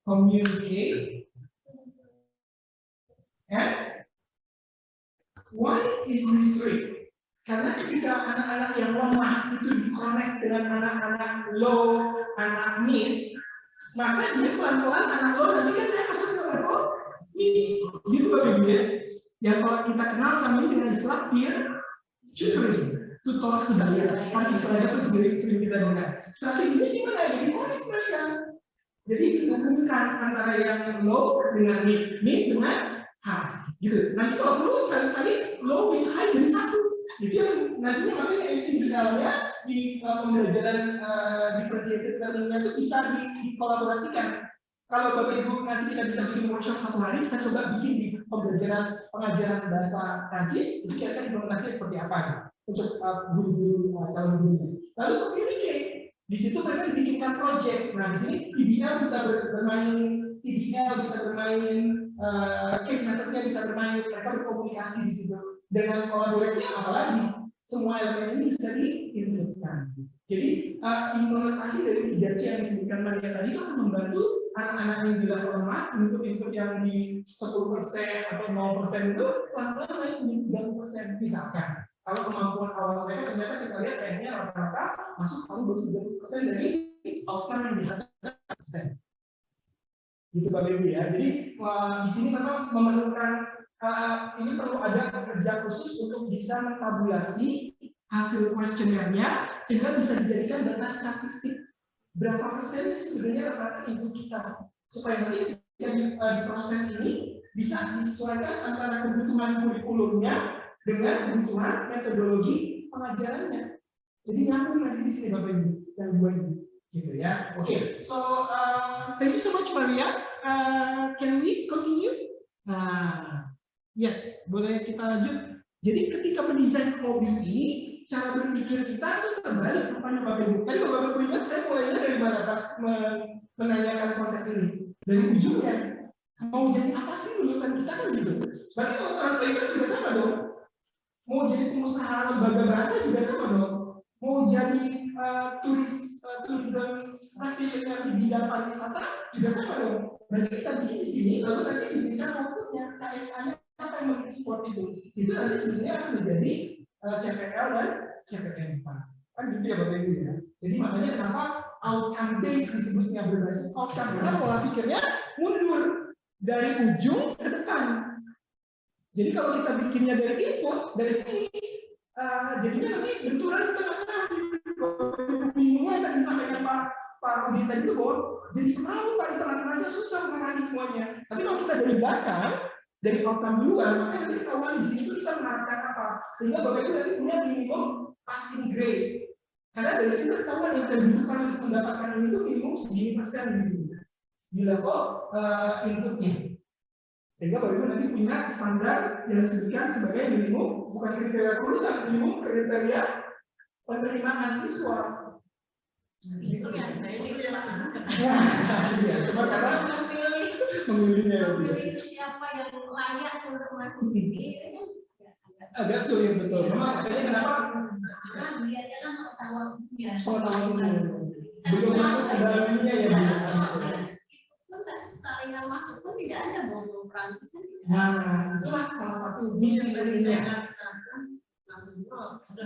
communicate, and why is this three? Karena ketika anak-anak yang lemah itu di-connect dengan anak-anak low, anak mid, maka dia pelan-pelan anak low nanti kan dia masuk ke level mid. Gitu Bapak Ibu ya. Yang kalau kita kenal sama ini dengan istilah peer tutoring, tutor sebaya. Kan istilahnya itu sering kita dengar. Strateginya gimana? Jadi connect mereka. Jadi menghubungkan antara yang low dengan mid dengan high. Gitu. Nanti kalau perlu sekali-sekali low with high jadi satu. Itu yang nantinya makanya individualnya di pembelajaran differentiated learning-nya itu bisa dikolaborasikan. Kalau Bapak Ibu nanti kita bisa bikin workshop 1 hari, kita coba bikin di pengajaran bahasa Prancis, itu kira-kira implementasinya seperti apa untuk guru-guru calon gurunya. Lalu communicate, di situ mereka dibikinkan project. Nah di sini PBL bisa bermain, TBL bisa bermain, case methodnya bisa bermain, mereka berkomunikasi di situ. Dengan kolaborasinya apalagi semua elemen ini bisa diimplementasikan. Jadi implementasi dari 3C yang disebutkan Maria tadi itu akan membantu anak-anak yang bilang lemah untuk input yang di 10% atau 0% itu pelan-pelan naik menjadi 30% misalkan. Kalau kemampuan awal mereka ternyata kita lihat kayaknya rata-rata masuk kalau 30% dari outcome yang diharapkan 100%. Gitu Bapak Ibu ya. Jadi di sini memang memerlukan ini perlu ada kerja khusus untuk bisa mentabulasi hasil kuesionernya sehingga bisa dijadikan data statistik berapa persen sebenarnya rata-rata input kita, supaya nanti yang di proses ini bisa disesuaikan antara kebutuhan kurikulumnya dengan kebutuhan metodologi pengajarannya. Jadi nyambung nanti di sini Bapak Ibu yang dua ini, gitu ya. Oke, so thank you so much Maria. Can we continue? Yes, boleh kita lanjut. Jadi ketika mendesain OBE, cara berpikir kita itu terbalik rupanya Bapak Ibu. Tadi Bapak Ibu ingat saya mulainya dari mana pas menanyakan konsep ini? Dari ujungnya. Mau jadi apa sih lulusan kita kan gitu. Berarti kalau translator juga sama dong. Mau jadi pengusaha lembaga bahasa juga sama dong. Mau jadi tourism practitioner di bidang pariwisata juga sama dong. Berarti kita bikin di sini, lalu nanti diberikan outputnya, KSA-nya apa yang mensupport itu. Itu nanti sebenarnya akan menjadi CPL dan CPNK. Kan gitu ya Bapak Ibu ya. Jadi makanya kenapa outcome based disebutnya berbasis outcome, karena pola pikirnya mundur dari ujung ke depan. Jadi kalau kita bikinnya dari input, dari sini, jadinya nanti benturan di tengah-tengah. Bingungnya yang tadi disampaikan Pak Rudi tadi itu bahwa jadi selalu Pak di tengah-tengahnya susah mengenali semuanya. Tapi kalau kita dari belakang, dari outcome duluan, maka nanti ketahuan di sini kita mengharapkan apa, sehingga Bapak Ibu nanti punya minimum passing grade. Karena dari sini ketahuan yang saya butuhkan untuk mendapatkan ini itu minimum segini persen di sini di level inputnya. Sehingga Bapak Ibu nanti punya standar yang disebutkan sebagai minimum, bukan kriteria kelulusan, minimum kriteria penerimaan siswa. Gitu ya, saya ini ya, cuma karena memilihnya siapa yang layak untuk masuk sini agak sulit betul. Memang makanya kenapa? Karena dia kan pengetahuan Pengetahuan belum masuk ke dalamnya ya. Salingan masuk pun tidak ada bohong Prancis. Nah, itulah salah satu misi intinya.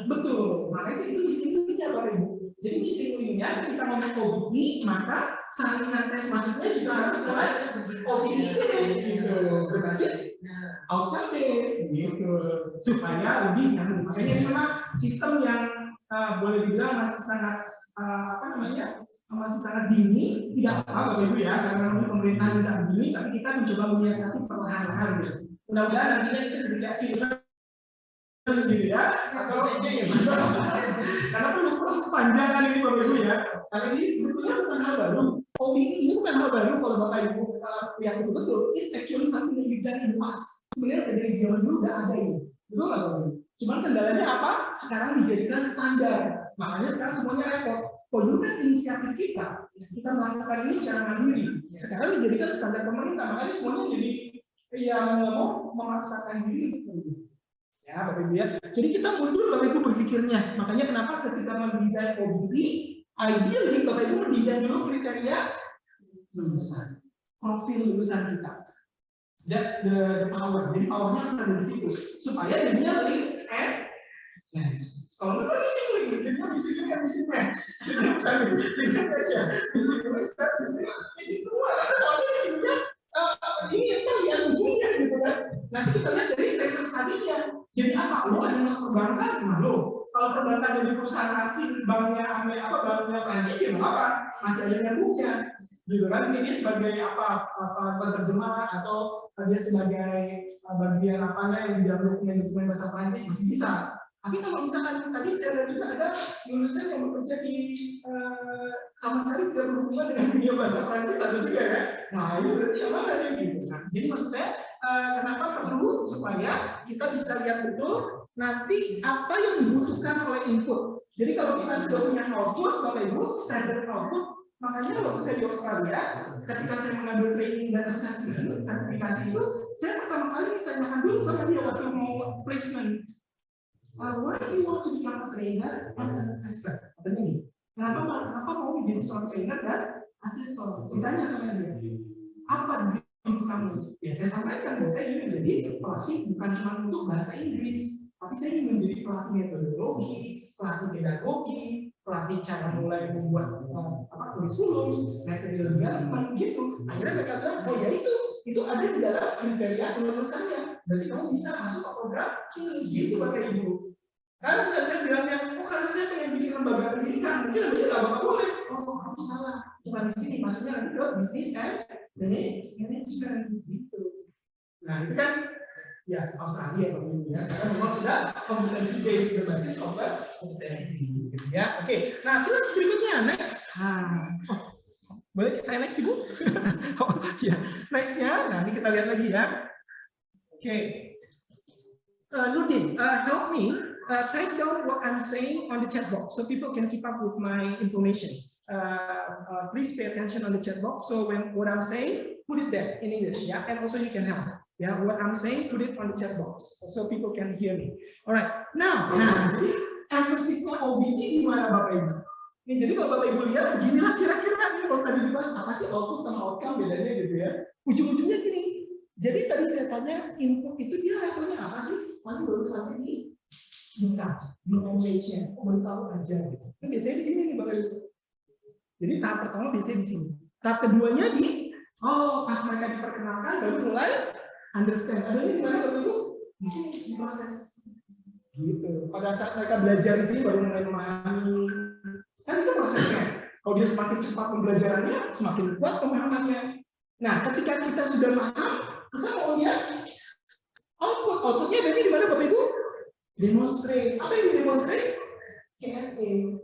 Betul, makanya itu misi intinya Bapak Ibu. Jadi misi intinya kita ngomong OBE, maka salinan tes masuknya juga harus mulai OBE based gitu, berbasis outcome based gitu, supaya lebih nyambung. Makanya ini memang sistem yang boleh dibilang masih sangat masih sangat dini, tidak apa Bapak Ibu ya, karena pemerintah tidak begini, tapi kita mencoba menyiasati perlahan-lahan gitu. Mudah-mudahan nantinya kita tidak gitu ya, karena perlu proses panjang ini Bapak Ibu ya. Karena ini sebetulnya bukan hal baru. OBE ini bukan hal baru kalau Bapak Ibu lihat itu betul. It's actually something that you've done in the past. Sebenarnya dari zaman dulu udah ada ini, betul nggak Bapak Ibu? Cuman kendalanya apa? Sekarang dijadikan standar. Makanya sekarang semuanya repot. Kalau dulu kan inisiatif kita melakukan ini secara mandiri. Sekarang dijadikan standar pemerintah. Makanya semuanya jadi yang mau memaksakan diri. Ya, Bapak Ibu ya. Jadi kita mundur Bapak Ibu berpikirnya. Makanya kenapa ketika mendesain OBE, ideally Bapak Ibu mendesain dulu kriteria lulusan, profil lulusan kita. That's the power. Jadi powernya harus ada di situ. Supaya jadinya link and match. Kalau nggak bisa link, jadinya bisa link and bisa match. Jadi bukan link and match ya. Bisa link, bisa semua. Soalnya di sini ini kita lihat ujungnya gitu kan. Nanti kita lihat dari research tadinya. Jadi apa? Lo ada masuk perbankan? Nah lo. Kalau perbankan jadi perusahaan asing, banknya Prancis ya apa? Masih ada nyambungnya. Gitu kan? Ini sebagai apa penerjemah atau dia sebagai bagian apanya yang di dalam dokumen bahasa Prancis masih bisa. Tapi kalau misalkan tadi saya lihat juga ada lulusan yang bekerja di sama sekali tidak berhubungan dengan dunia bahasa Prancis ada juga ya. Nah itu berarti yang mana nih gitu. Nah, jadi maksud saya kenapa perlu supaya kita bisa lihat betul nanti apa yang dibutuhkan oleh input. Jadi kalau kita sudah punya output, Bapak Ibu, standar output, makanya waktu saya di Australia, ketika saya mengambil training dan sertifikasi itu, saya pertama kali ditanyakan dulu sama dia waktu mau placement. Why do you want to become a trainer and an assessor? Katanya kenapa mau menjadi seorang trainer dan asesor? Ditanya sama dia, apa dream kamu? Ya saya sampaikan bahwa saya ingin menjadi pelatih bukan cuma untuk bahasa Inggris, tapi saya ingin menjadi pelatih metodologi, pelatih pedagogi, pelatih cara mulai membuat kurikulum, material development gitu. Akhirnya mereka bilang, oh ya itu ada di dalam kriteria kelulusannya. Berarti kamu bisa masuk ke program ini, gitu Bapak Ibu. Kan bisa saya bilangnya, oh karena saya pengen bikin lembaga pendidikan, mungkin namanya nggak bakal boleh. Oh, kamu salah. Bukan di sini, maksudnya nanti ke bisnis kan, management gitu. Nah itu kan ya Australia ya, karena memang sudah kompetensi based berbasis kompetensi, gitu ya. Oke, nah terus berikutnya next. Boleh saya next Ibu? Oh ya, nextnya. Nah ini kita lihat lagi ya. Oke, Nurdin, help me type down what I'm saying on the chat box so people can keep up with my information. Please pay attention on the chat box. So when what I'm saying, put it there in English, yeah, and also you can help. Yeah, what I'm saying, put it on the chat box so people can hear me. Alright, now, emphasisnya OBE di mana Bapak Ibu? Nih, jadi kalau Bapak Ibu lihat, beginilah kira-kira nih kalau tadi dibahas apa sih output sama outcome bedanya gitu ya. Ujung-ujungnya gini. Jadi tadi saya tanya input itu dia levelnya apa sih? Nanti baru sampai di knowledge-nya, baru tahu aja gitu. Itu biasanya di sini nih Bapak Ibu. Jadi tahap pertama biasanya di sini. Tahap keduanya pas mereka diperkenalkan baru mulai understand. Adanya di mana Bapak Ibu? Di sini di proses. Gitu. Pada saat mereka belajar di sini baru mulai memahami. Kan itu prosesnya. Kalau dia semakin cepat pembelajarannya, semakin kuat pemahamannya. Nah, ketika kita sudah paham, kita mau lihat outputnya ada di mana Bapak Ibu? Demonstrate. Apa yang demonstrate? KSA.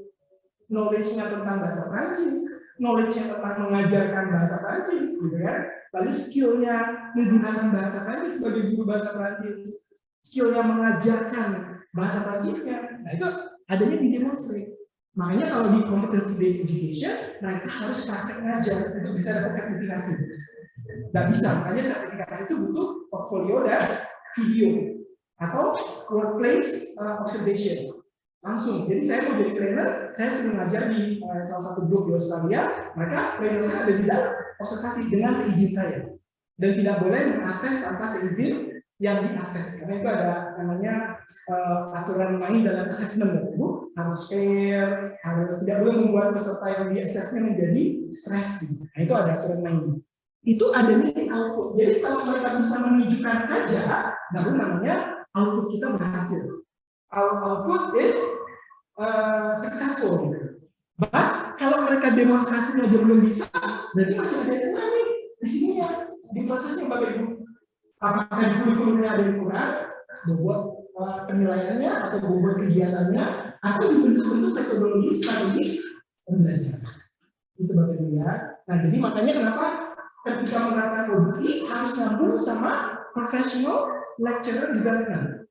Knowledge-nya tentang bahasa Prancis, knowledge-nya tentang mengajarkan bahasa Prancis, gitu kan? Lalu skill-nya menggunakan bahasa Prancis sebagai guru bahasa Prancis, skill-nya mengajarkan bahasa Prancisnya. Nah, itu adanya di demonstrate. Makanya kalau di competency based education, mereka harus praktek ngajar untuk bisa dapat sertifikasi. Nggak bisa, makanya sertifikasi itu butuh portfolio dan video atau workplace observation. Langsung. Jadi saya mau jadi trainer, saya sering ngajar di salah satu grup di Australia, mereka trainer saya ada di dalam observasi dengan seizin saya. Dan tidak boleh mengakses tanpa seizin yang diakses. Karena itu ada namanya aturan main dalam assessment, Ibu. Harus fair, harus tidak boleh membuat peserta yang di assessment menjadi stres. Nah, itu ada aturan main. Itu adanya di output. Jadi kalau mereka bisa menunjukkan saja, baru namanya output kita berhasil. Our output is successful. Bah, kalau mereka demonstrasinya aja belum bisa, berarti masih ada yang kurang nih di sini ya, di prosesnya Bapak Ibu. Apakah di kurikulumnya ada yang kurang, membuat penilaiannya atau membuat kegiatannya, atau dibentuk-bentuk metodologi strategi pembelajaran. Itu Bapak Ibu ya. Nah, jadi makanya kenapa ketika menerapkan OBE harus nyambung sama professional lecturer development.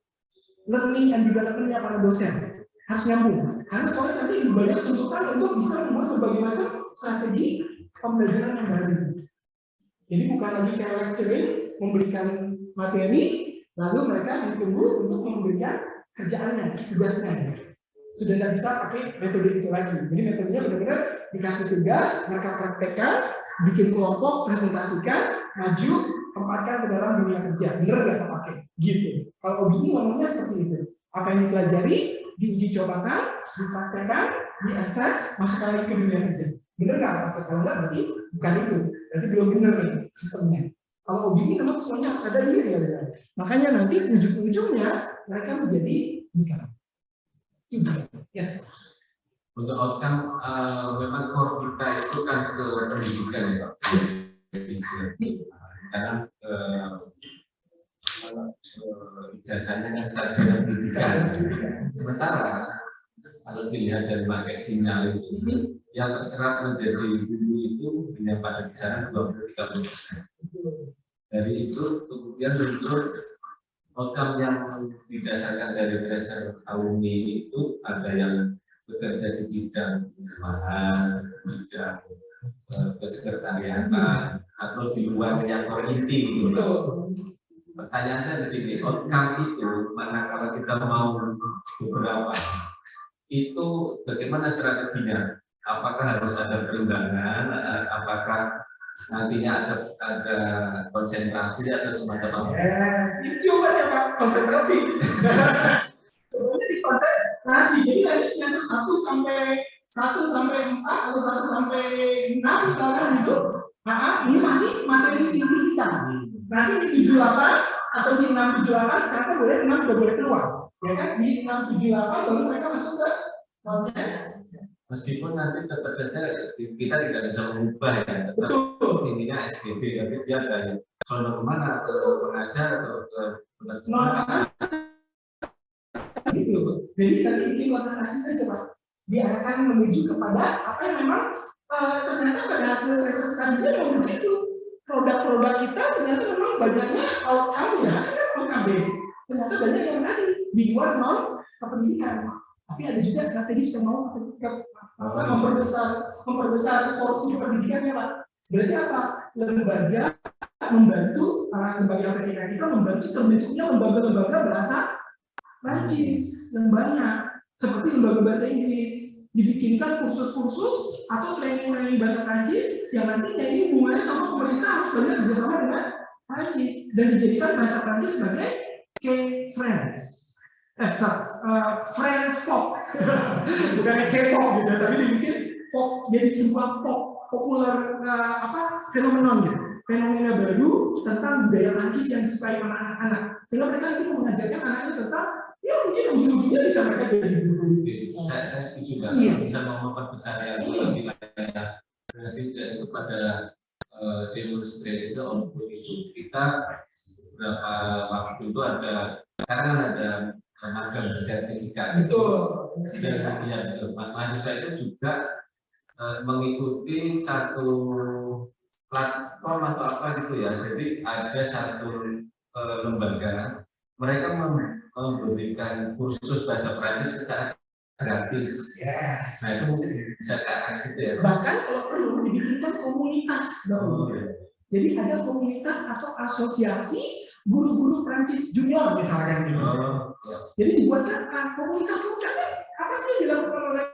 Learning and development-nya para dosen harus nyambung. Karena soalnya nanti banyak tuntutan untuk bisa membuat berbagai macam strategi pembelajaran yang baru. Jadi bukan lagi kayak lecturing, memberikan materi, lalu mereka ditunggu untuk memberikan kerjaannya, tugasnya. Sudah tidak bisa pakai metode itu lagi. Jadi metodenya benar-benar dikasih tugas, mereka praktekkan, bikin kelompok, presentasikan, maju, tempatkan ke dalam dunia kerja. Benar nggak terpakai? Gitu. Kalau OBE ngomongnya seperti itu. Apa yang dipelajari, diuji cobakan, dipraktekkan, diakses, masukkan lagi ke dunia kerja. Benar nggak? Kalau nggak berarti bukan itu. Berarti belum benar nih sistemnya. Kalau OBE memang semuanya ada di real. Makanya nanti ujung-ujungnya mereka menjadi nikah. Yes. Untuk outcome memang core kita itu kan ke pendidikan ya Pak. Karena ijazahnya kan sarjana pendidikan. Sementara kalau dilihat dari market sinyal itu yang terserap menjadi guru itu hanya pada kisaran 20-30%. Dari itu kemudian muncul outcome yang didasarkan dari pressure alumni itu ada yang bekerja di bidang perumahan, bidang kesekretariatan, atau di luar yang inti. Pertanyaan saya begini, outcome itu manakala kita mau beberapa, itu bagaimana strateginya? Apakah harus ada perundangan? Apakah nantinya ada konsentrasi atau semacam apa? Yes, itu jawabannya Pak, konsentrasi. Sebenarnya di konsentrasi, jadi nanti semester 1 sampai 4 atau 1 sampai 6 misalkan gitu. Ini masih materi inti kita. Nanti di 78 atau di 678 sekarang boleh 6 udah boleh keluar. Ya kan di 678 baru mereka masuk ke konsen. Meskipun nanti tetap saja kita tidak bisa mengubah ya, tetap Betul. intinya SPB, tapi dia dari sono kemana, ke pengajar atau ke penerjemah. Gitu. Jadi nanti bikin konsentrasi saja Pak. Dia akan menuju kepada apa yang memang ternyata pada hasil research tadinya memang begitu. Produk-produk kita ternyata memang banyaknya outcome-nya, outcome based. Ternyata banyak yang tadi di luar non kependidikan. Tapi ada juga strategi yang mau memperbesar porsi pendidikannya Pak. Berarti apa? Lembaga membantu lembaga pendidikan kita membantu terbentuknya lembaga-lembaga bahasa Prancis yang banyak, seperti lembaga bahasa Inggris. Dibikinkan kursus-kursus atau training bahasa Prancis yang nantinya ini hubungannya sama pemerintah harus banyak bekerjasama dengan Prancis dan dijadikan bahasa Prancis sebagai K-French. French pop, bukan K-pop gitu, tapi dibikin pop jadi sebuah pop populer fenomenon gitu. Fenomena baru tentang budaya Prancis yang disukai oleh anak-anak. Sehingga mereka itu mengajarkan anaknya tentang ya mungkin ujung-ujungnya bisa mereka jadi guru. Saya setuju kan, bisa memperbesar yang wilayah itu pada demonstrasi output itu kita beberapa waktu itu ada sekarang ada magang bersertifikasi. Betul. Dan mahasiswa itu juga mengikuti satu platform atau apa gitu ya. Jadi ada satu lembaga mereka memberikan kursus bahasa Prancis secara gratis. Yes. Nah, itu bisa ke arah situ ya. Bahkan kalau perlu dibikinkan komunitas dong. Ya. Jadi ada komunitas atau asosiasi guru-guru Prancis junior misalkan gitu. Ya. Jadi dibuatkan komunitas apa sih yang dilakukan oleh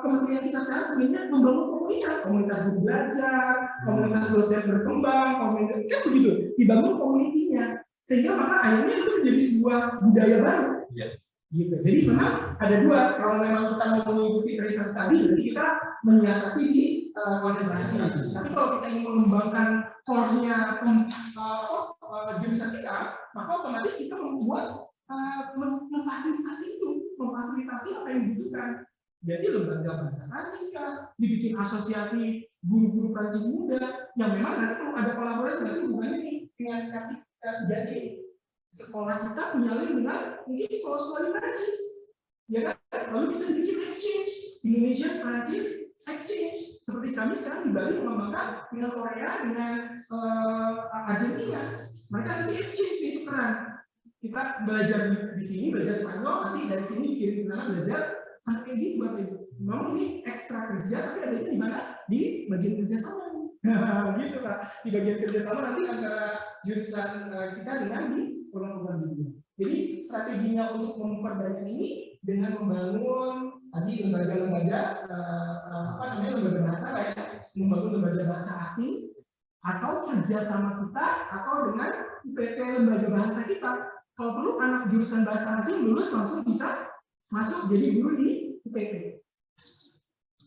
kementerian kita sekarang sebenarnya membangun komunitas guru belajar, komunitas dosen berkembang, komunitas kan begitu, dibangun komunitinya sehingga maka akhirnya itu menjadi sebuah budaya baru. Ya. Gitu. Jadi memang ada dua, kalau memang kita mau mengikuti research tadi, jadi kita menyiasati di konsentrasi. Tapi kalau kita ingin mengembangkan core-nya jurusan kita, maka otomatis kita membuat memfasilitasi apa yang dibutuhkan. Jadi lembaga bahasa Prancis dibikin asosiasi guru-guru Prancis muda yang memang nanti kalau ada kolaborasi nanti hubungannya nih dengan KTJ. Sekolah kita punya link dengan mungkin sekolah-sekolah di Prancis, ya kan? Lalu bisa dibikin exchange Indonesia Prancis exchange seperti kami sekarang di Bali mengembangkan dengan Korea dengan Argentina. Mereka nanti exchange itu keren. Kita belajar di sini belajar Spanyol, nanti dari sini dikirim ke sana belajar sampai gitu buat itu. Memang ini ekstra kerja tapi adanya di mana? Di bagian kerjasama. Gitu Pak. Di bagian kerjasama nanti antara jurusan kita dengan di program dunia. Jadi strateginya untuk memperbanyak ini dengan membangun tadi lembaga-lembaga lembaga bahasa kayak membangun lembaga bahasa asing atau kerjasama kita atau dengan UPT lembaga bahasa kita. Kalau perlu anak jurusan bahasa asing lulus langsung bisa masuk jadi guru di UPT.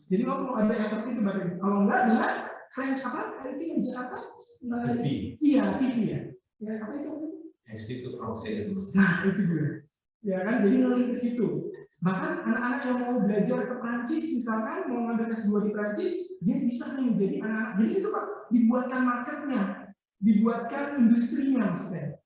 Jadi kalau ada yang seperti itu baru. Kalau enggak dengan French itu yang Jakarta? Iya, TV ya. Ya apa itu? Institut Francais. Nah itu juga. Ya kan, jadi ngeling ke situ. Bahkan anak-anak yang mau belajar ke Prancis, misalkan mau ngambil S2 di Prancis, dia bisa nih menjadi anak-anak. Jadi itu Pak, dibuatkan marketnya, dibuatkan industrinya maksudnya.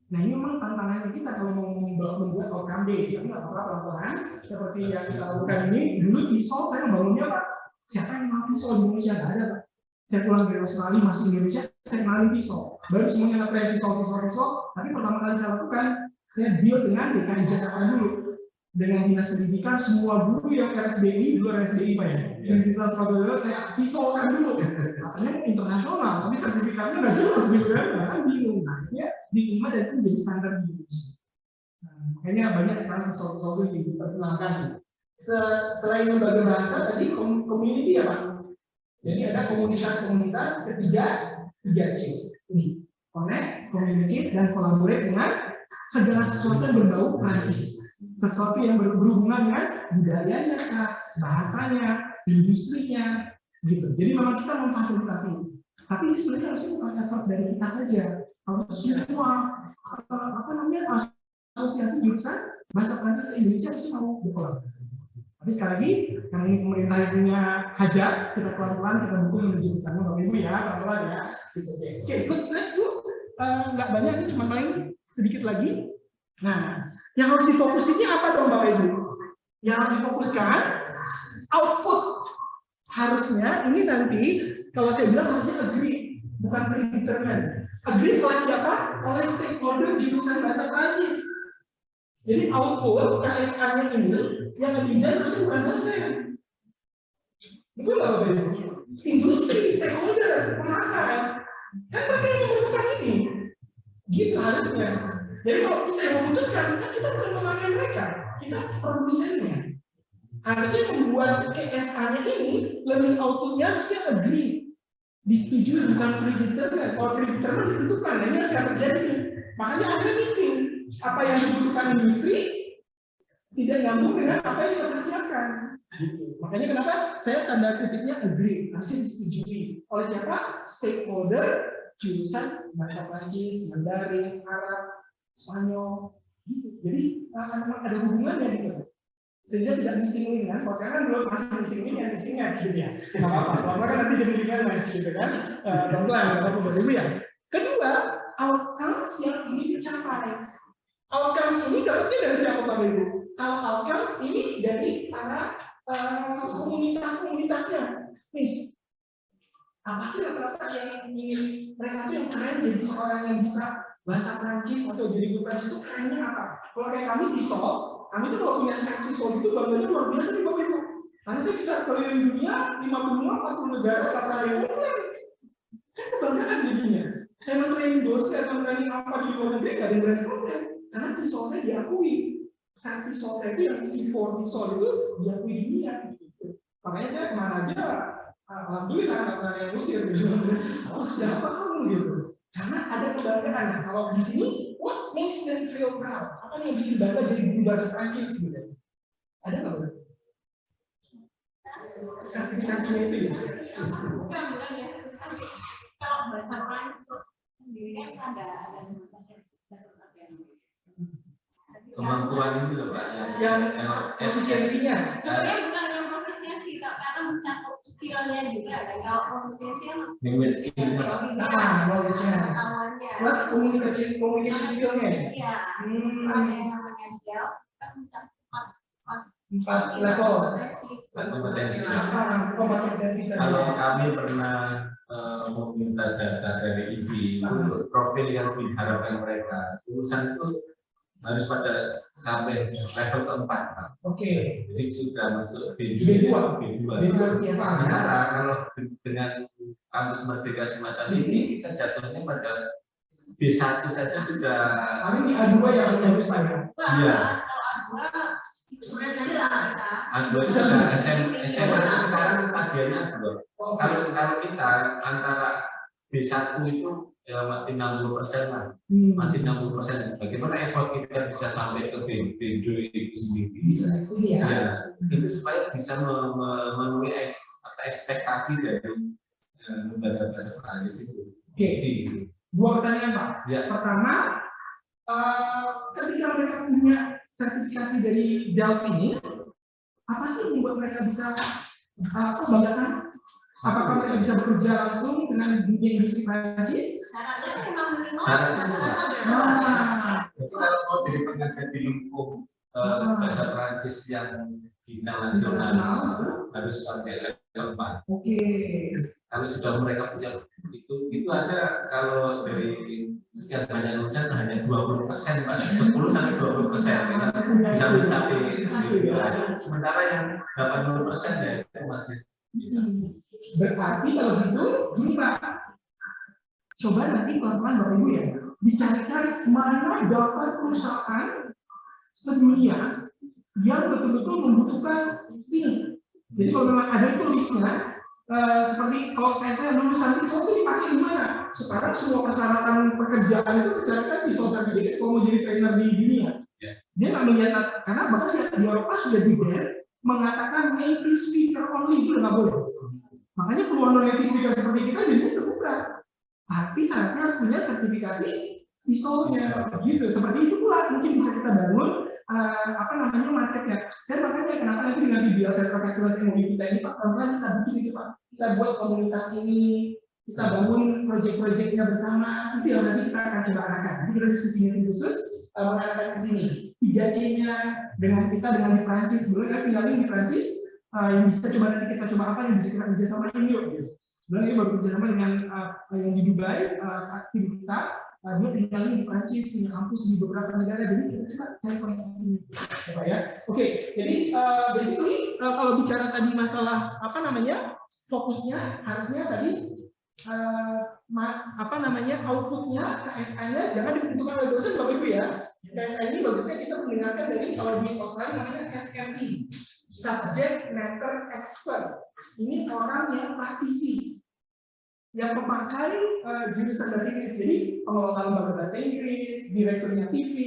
Nah ini memang tantangannya kita kalau mau membuat outcome based, tapi nggak apa-apa pelan-pelan. Seperti yang kita lakukan ini, dulu pisau saya membangunnya Pak. Siapa yang mau pisau di Indonesia? Nggak ada Pak. Saya pulang dari Australia masuk Indonesia, saya kenalin pisau. Baru semuanya nge-play pisau. Tapi pertama kali saya lakukan, saya deal dengan DKI Jakarta dulu. Dengan dinas pendidikan, semua guru yang RSBI, dulu RSBI Pak ya. Yang bisa saya pisaukan dulu. Katanya internasional, tapi sertifikatnya nggak jelas gitu kan. Nah, kan bingung. Akhirnya diterima dan itu menjadi standar di Indonesia. Makanya banyak sekarang pisau-pisau itu diperkenalkan. Selain lembaga bahasa, tadi community ya Pak. Jadi ada komunitas-komunitas ketiga 3C. Ini connect, communicate, dan collaborate dengan segala sesuatu yang berbau Prancis. Sesuatu yang berhubungan dengan budayanya, bahasanya, industrinya, gitu. Jadi memang kita memfasilitasi. Tapi ini sebenarnya harusnya bukan effort dari kita saja. Harus semua asosiasi jurusan bahasa Prancis Indonesia harus mau berkolaborasi. Tapi sekali lagi, karena ini pemerintah yang punya hajat, kita pelan-pelan kita dukung menuju ke sana, Bapak Ibu ya, pelan-pelan ya. Oke, good, let's go. Nggak banyak, ini cuma paling sedikit lagi. Nah, yang harus difokusinnya apa dong Bapak Ibu? Yang harus difokuskan, output. Harusnya ini nanti, kalau saya bilang harusnya agree, bukan predetermined. Agree oleh siapa? Oleh stakeholder jurusan bahasa Prancis. Jadi output KSA-nya ini yang ngedesain harusnya bukan dosen. Betul nggak Bapak Ibu? Industri, stakeholder, pemakai. Kan mereka yang memerlukan ini. Gitu harusnya. Jadi kalau kita yang memutuskan, kan kita bukan memakai mereka. Kita produsennya. Harusnya membuat KSA-nya ini, learning output-nya harusnya agree. Disetujui, bukan predetermined. Kalau predetermined ditentukan, ini yang terjadi. Makanya ada missing. Apa yang dibutuhkan industri tidak nyambung dengan apa yang kita persiapkan. Makanya kenapa saya tanda titiknya agree, harusnya disetujui oleh siapa? Stakeholder jurusan bahasa Prancis, Mandarin, Arab, Spanyol. Jadi memang ada hubungannya gitu. Sehingga tidak missing link kan. Kalau saya kan belum masih missing link yang missing match gitu ya. Tidak apa-apa. Kalau kan nanti jadi link match gitu kan. Pelan-pelan nggak apa-apa dulu ya. Kedua, outcomes yang ingin dicapai. Outcomes ini dapatnya dari siapa Bapak Ibu? Kalau outcomes ini dari para komunitas-komunitasnya. Nih, apa sih rata-rata yang ingin mereka tuh yang keren jadi seorang yang bisa bahasa Prancis atau jadi guru Prancis itu kerennya apa? Kalau kayak kami di Sol, kami tuh kalau punya seksi Sol itu bangganya luar biasa nih Bapak Ibu. Karena saya bisa keliling dunia 5 benua, 40 negara, 8 kali online. Kan kebanggaan jadinya. Saya mentraining dosen, mentraining apa di luar negeri, nggak ada yang berani komplain. Karena di Sol saya diakui. Saat di Sol saya itu yang C4 di Sol itu diakui di dunia. Gitu. Makanya saya kemana aja, alhamdulillah nggak pernah yang usir. Gitu. Oh siapa kamu gitu. Karena ada kebanggaan. Kalau di sini, what makes them feel proud? Apa yang bikin bangga jadi guru bahasa Prancis gitu? Ada nggak benar? Sertifikasinya itu ya? Bukan ya. Kalau bahasa Prancis sendiri kan ada kemampuan itu loh Pak yang efisiensinya. sebenarnya bukan yang profesiensi karena mencakup skillnya juga kan. Kalau profesiensi kan language skill-nya Pak. pengetahuannya Plus communication skill-nya. iya ada yang namanya dia kan mencakup 4 level. Kompetensi. Kompetensi. Kalau kami pernah meminta data dari IBI, itu profil yang diharapkan mereka, lulusan itu harus pada sampai level keempat, Pak. Oke. Jadi sudah masuk B2. B2. siapa? Sementara kalau dengan kampus merdeka semacam ini, kita jatuhnya pada B1 saja sudah. Kami di A2 yang harus saya. Iya. A2 sudah SMA itu sekarang bagiannya A2. Kalau kita antara B1 itu ya masih 60% lah, masih 60%. Bagaimana effort kita bisa sampai ke B2 itu sendiri? Ya, itu supaya bisa memenuhi ekspektasi dari lembaga bahasa Prancis itu. Oke. 2 pertanyaan Pak. Ya. Pertama, ketika mereka punya sertifikasi dari Delft ini, apa sih yang membuat mereka bisa banggakan? Apakah mereka bisa bekerja langsung dengan dunia industri Prancis? syaratnya memang minimal. Jadi kalau mau jadi pengajar di lingkup bahasa Prancis yang internasional harus sampai level 4. Oke. Kalau sudah mereka punya itu aja kalau dari sekian banyak lulusan hanya 20%, Pak. 10 sampai 20% kita bisa mencapai itu. Sementara yang 80% ya itu masih bisa. Berarti kalau gitu, gini Pak, coba nanti pelan-pelan Bapak Ibu ya, dicarikan mana daftar perusahaan sedunia yang betul-betul membutuhkan ini. Jadi kalau memang ada itu listnya, seperti kalau kayak saya lulusan itu dipakai di mana? Sekarang semua persyaratan pekerjaan itu disyaratkan di sosial media kalau mau jadi trainer di dunia. Dia nggak melihat, karena bahkan di Eropa sudah di-ban mengatakan native speaker only itu nggak boleh. Makanya peluang non-native speaker seperti kita jadi terbuka. Tapi syaratnya harus punya sertifikasi ISO-nya, gitu. Seperti itu pula mungkin bisa kita bangun apa namanya marketnya. Saya makanya kenapa nanti dengan PBL Center of Excellence MOB kita ini Pak, pelan-pelan kita bikin itu Pak. Kita buat komunitas ini, kita bangun proyek-proyeknya bersama. Itu yang nanti kita akan coba arahkan. Nanti kita diskusinya khusus mengarahkan ke sini. 3C-nya dengan kita dengan di Prancis, boleh kan tinggalin di Prancis. Yang bisa coba nanti kita coba apa yang bisa kita kerjasamain yuk. Gitu. Sebenarnya baru kerjasama dengan yang di Dubai, aktif kita. Dia tinggalin di Prancis, punya kampus di beberapa negara, jadi kita coba cari koneksi coba ya. Oke, jadi basically kalau bicara tadi masalah apa namanya fokusnya harusnya tadi apa namanya outputnya KSA-nya jangan ditentukan oleh dosen Bapak Ibu ya. KSA ini bagusnya kita mendengarkan dari kalau di Australia namanya SME, Subject Matter Expert. Ini orang yang praktisi, yang memakai jurusan bahasa Inggris. Jadi pengelola lembaga bahasa Inggris, direkturnya TV,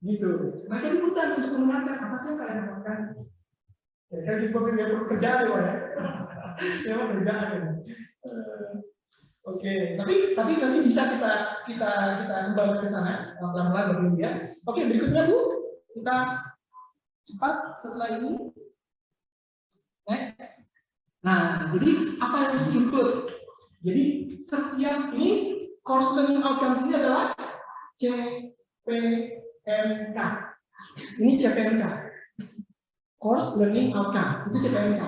gitu. Mereka diundang untuk mendengarkan apa sih yang kalian lakukan. Ya kan di pekerjaan ya, memang kerjaan ya. Oke, tapi nanti bisa kita kembali ke sana pelan-pelan dulu ya. Oke, berikutnya Bu, kita cepat setelah ini. Next. Nah, jadi apa yang harus di-include? Jadi setiap ini course learning outcomes ini adalah CPMK. Ini CPMK. Course learning outcomes itu CPMK.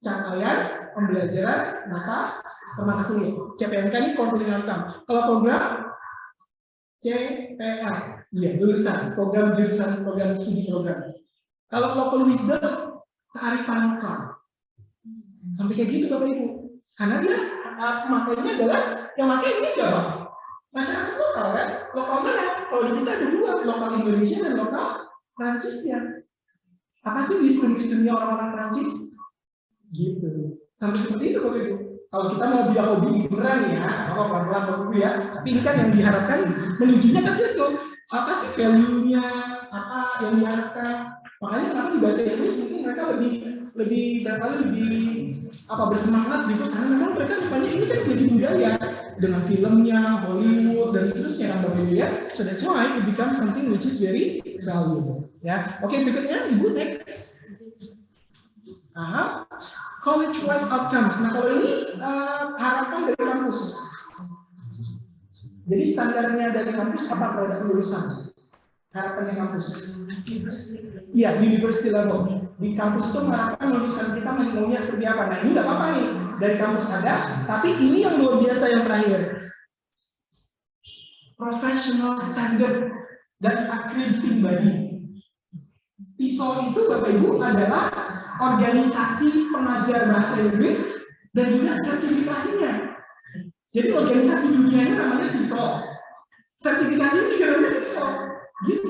Capaian pembelajaran mata kuliah. CPMK ini course learning outcome. Kalau program CPR, iya jurusan, program jurusan, program studi program. Kalau local wisdom, kearifan lokal. Sampai kayak gitu Bapak Ibu. Karena dia pemakainya adalah yang pakai ini siapa? Masyarakat lokal kan? Lokal mana? Kalau di kita ada dua, lokal Indonesia dan lokal Prancis ya. Apa sih wisdom-wisdomnya orang-orang Prancis? Gitu. Sampai seperti itu Bapak Ibu. Kalau kita mau bilang hobi beneran ya, apa pelan-pelan Bapak Ibu ya. Tapi ini kan yang diharapkan menujunya ke situ. Apa sih value-nya? Apa yang diharapkan? Makanya kalau dibaca Inggris mungkin mereka lebih bersemangat gitu karena memang mereka rupanya ini kan jadi budaya dengan filmnya, Hollywood dan seterusnya kan Bapak Ibu ya. So that's why it becomes something which is very valuable ya. Oke, berikutnya Ibu next. College-wide outcomes. Nah kalau ini harapan dari kampus. Jadi standarnya dari kampus apa terhadap lulusan? Harapannya kampus. Iya, university level. Di kampus itu mengharapkan lulusan kita maunya seperti apa. Nah ini nggak apa-apa nih dari kampus ada, tapi ini yang luar biasa yang terakhir. Professional standard dan accrediting body. PISOL itu Bapak Ibu adalah organisasi pengajar bahasa Inggris dan juga sertifikasinya. Jadi organisasi dunianya namanya PISOL. Sertifikasinya juga namanya PISOL. Gitu.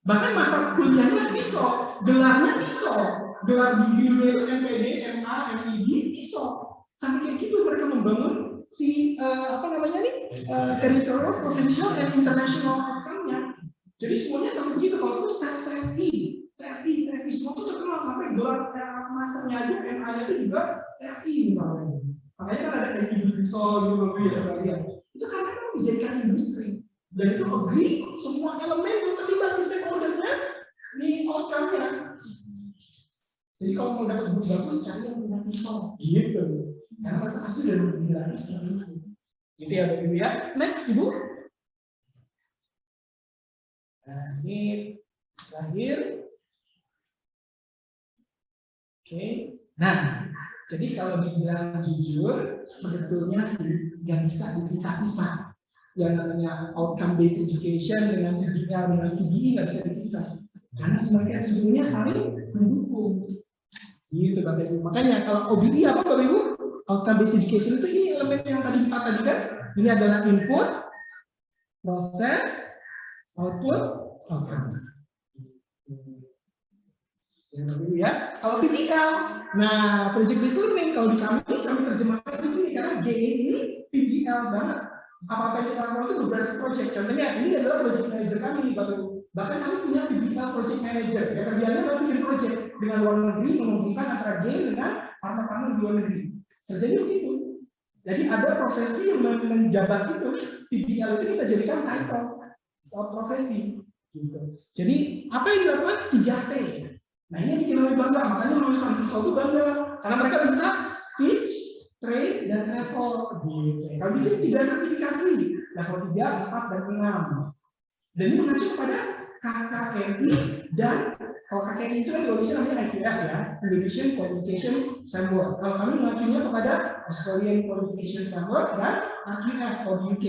Bahkan mata kuliahnya PISOL, gelarnya PISOL, gelar digrinya itu MPD, MA, MID, PISOL. Sampai kayak gitu mereka membangun si territorial, provincial, and international outcome-nya. Jadi semuanya sampai begitu. Kalau itu TRI semua itu terkenal sampai gelar masternya aja, MA-nya itu juga TRI misalnya. Makanya kan ada kayak PISOL gitu ya. Itu karena kan dijadikan industri. Dan itu agree semua elemen yang terlibat di stakeholder-nya di outcome-nya. Jadi kalau mau dapat buku bagus, cari yang punya PISOL. Gitu. Karena mereka pasti udah menjelaskan seperti itu. Gitu ya, Bapak Ibu ya. Next, Ibu. Nah, ini terakhir. Oke. Nah, jadi kalau dibilang jujur, sebetulnya sih yang bisa dipisah-pisah. Yang namanya outcome based education dengan PBL dengan CBE nggak bisa dipisah karena sebenarnya sebetulnya saling mendukung gitu Bapak Ibu. Makanya kalau OBE apa Bapak Ibu? Outcome based education itu ini elemen yang tadi Pak tadi kan ini adalah input, proses, output, outcome. Ya, kalau PBL, nah project based learning kalau di kami terjemahkan ini karena GE ini PBL banget. Apa-apa yang kita lakukan itu berbasis project. Contohnya ini adalah project manager kami Bapak Ibu. Bahkan kami punya PBL project manager. Ya kerjanya adalah bikin project dengan luar negeri menghubungkan antara GE dengan partner-partner di luar negeri. Kerjanya begitu. Jadi ada profesi yang menjabat itu PBL itu kita jadikan title profesi. Gitu. Jadi apa yang dilakukan 3T. Nah ini bikin lebih bangga, makanya lulusan Visual itu bangga karena mereka bisa teach, train, dan report. Gitu. Kalau bikin 3 sertifikasi, level 3, 4, dan 6. Dan ini mengacu kepada KKNI dan kalau KKNI itu kan Indonesia namanya IQF ya, Indonesian Qualification Framework. Kalau kami mengacunya kepada Australian Qualification Framework dan IQF atau UK,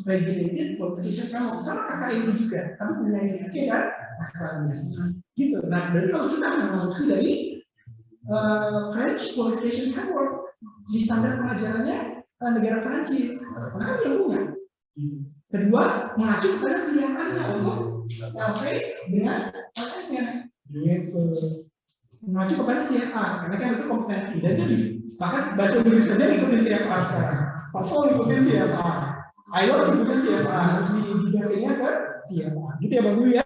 Regulated Qualification Framework. Sama KKNI juga, tapi punya UK dan Australia. Gitu. Nah, dari kalau kita mengadopsi dari French Qualification Framework di standar pengajarannya negara Prancis, karena kan yang punya. Kedua, mengacu pada siapannya untuk LP dengan LS-nya. Gitu. Mengacu kepada CFA, karena kan itu kompetensi. Dan jadi, bahkan bahasa Inggris saja ikutin CFA sekarang. TOEFL ikutin CFA. IELTS ikutin CFA. Harus digantinya ke CFA. Gitu ya Bang Dwi ya.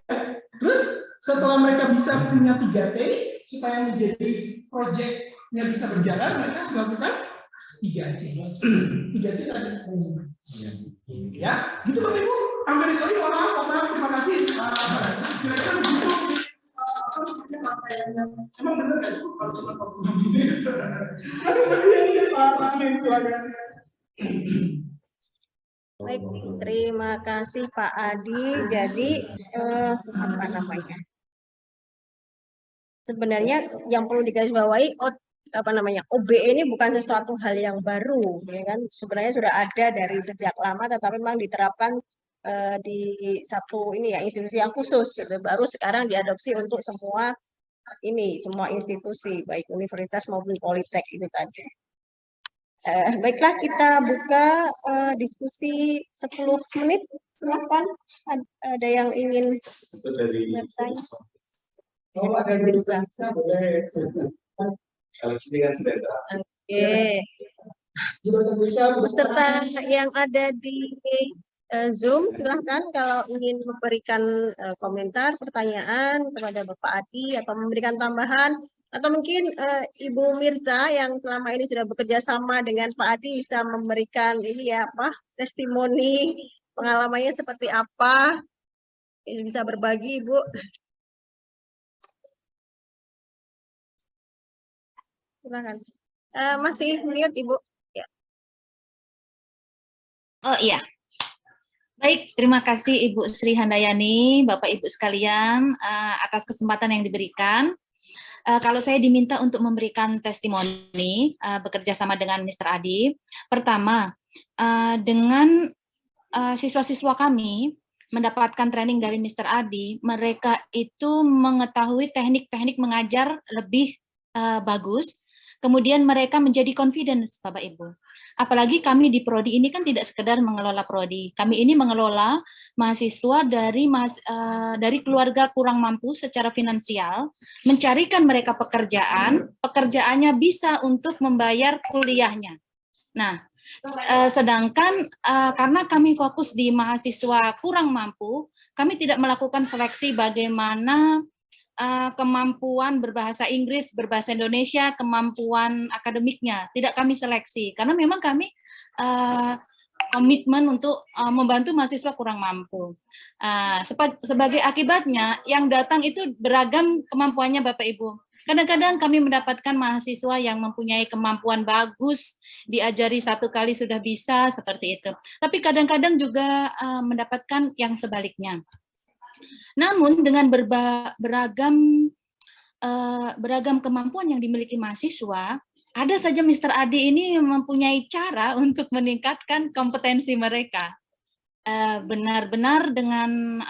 Terus, setelah mereka bisa punya 3T, supaya menjadi project-nya bisa berjalan, mereka harus melakukan 3C. 3C tadi. Ya, gitu Bapak Ibu. Hampir sorry, maaf, terima kasih. Silakan gitu. Emang benar nggak cukup kalau cuma 40 menit? Baik, terima kasih Pak Adi. Jadi apa namanya? Sebenarnya yang perlu digarisbawahi OBE ini bukan sesuatu hal yang baru, ya kan? Sebenarnya sudah ada dari sejak lama, tetapi memang diterapkan di satu ini ya institusi yang khusus. Baru sekarang diadopsi untuk semua institusi, baik universitas maupun politek itu tadi. Baiklah, kita buka diskusi 10 menit. Silakan, ada yang ingin bertanya? Oh, ada yang bisa boleh. Kalau sini kan sudah ada. Oke. Peserta yang ada di Zoom, silahkan kalau ingin memberikan komentar, pertanyaan kepada Bapak Adi atau memberikan tambahan, atau mungkin Ibu Mirza yang selama ini sudah bekerja sama dengan Pak Adi bisa memberikan testimoni pengalamannya seperti apa, bisa berbagi Ibu. Silakan. Masih mute Ibu. Ya. Oh iya. Baik, terima kasih Ibu Sri Handayani, Bapak Ibu sekalian atas kesempatan yang diberikan. Kalau saya diminta untuk memberikan testimoni bekerja sama dengan Mr. Adi, pertama dengan siswa-siswa kami mendapatkan training dari Mr. Adi, mereka itu mengetahui teknik-teknik mengajar lebih bagus. Kemudian mereka menjadi confidence, Bapak Ibu. Apalagi kami di Prodi ini kan tidak sekedar mengelola Prodi. Kami ini mengelola mahasiswa dari keluarga kurang mampu secara finansial, mencarikan mereka pekerjaan, pekerjaannya bisa untuk membayar kuliahnya. Nah, sedangkan karena kami fokus di mahasiswa kurang mampu, kami tidak melakukan seleksi bagaimana kemampuan berbahasa Inggris, berbahasa Indonesia, kemampuan akademiknya. Tidak kami seleksi, karena memang kami komitmen untuk membantu mahasiswa kurang mampu. Sebagai akibatnya, yang datang itu beragam kemampuannya Bapak Ibu. Kadang-kadang kami mendapatkan mahasiswa yang mempunyai kemampuan bagus, diajari 1 kali sudah bisa, seperti itu. Tapi kadang-kadang juga mendapatkan yang sebaliknya. Namun dengan beragam kemampuan yang dimiliki mahasiswa, ada saja Mr. Adi ini mempunyai cara untuk meningkatkan kompetensi mereka. Benar-benar dengan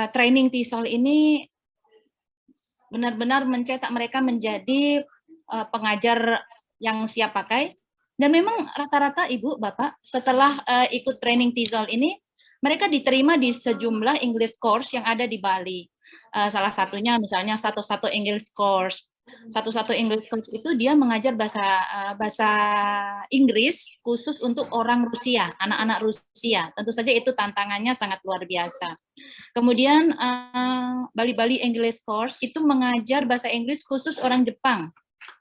training TESOL ini benar-benar mencetak mereka menjadi pengajar yang siap pakai. Dan memang rata-rata Ibu, Bapak, setelah ikut training TESOL ini, mereka diterima di sejumlah English course yang ada di Bali. Salah satunya misalnya satu English course. Satu English course itu dia mengajar bahasa Inggris khusus untuk orang Rusia, anak-anak Rusia. Tentu saja itu tantangannya sangat luar biasa. Kemudian Bali English course itu mengajar bahasa Inggris khusus orang Jepang.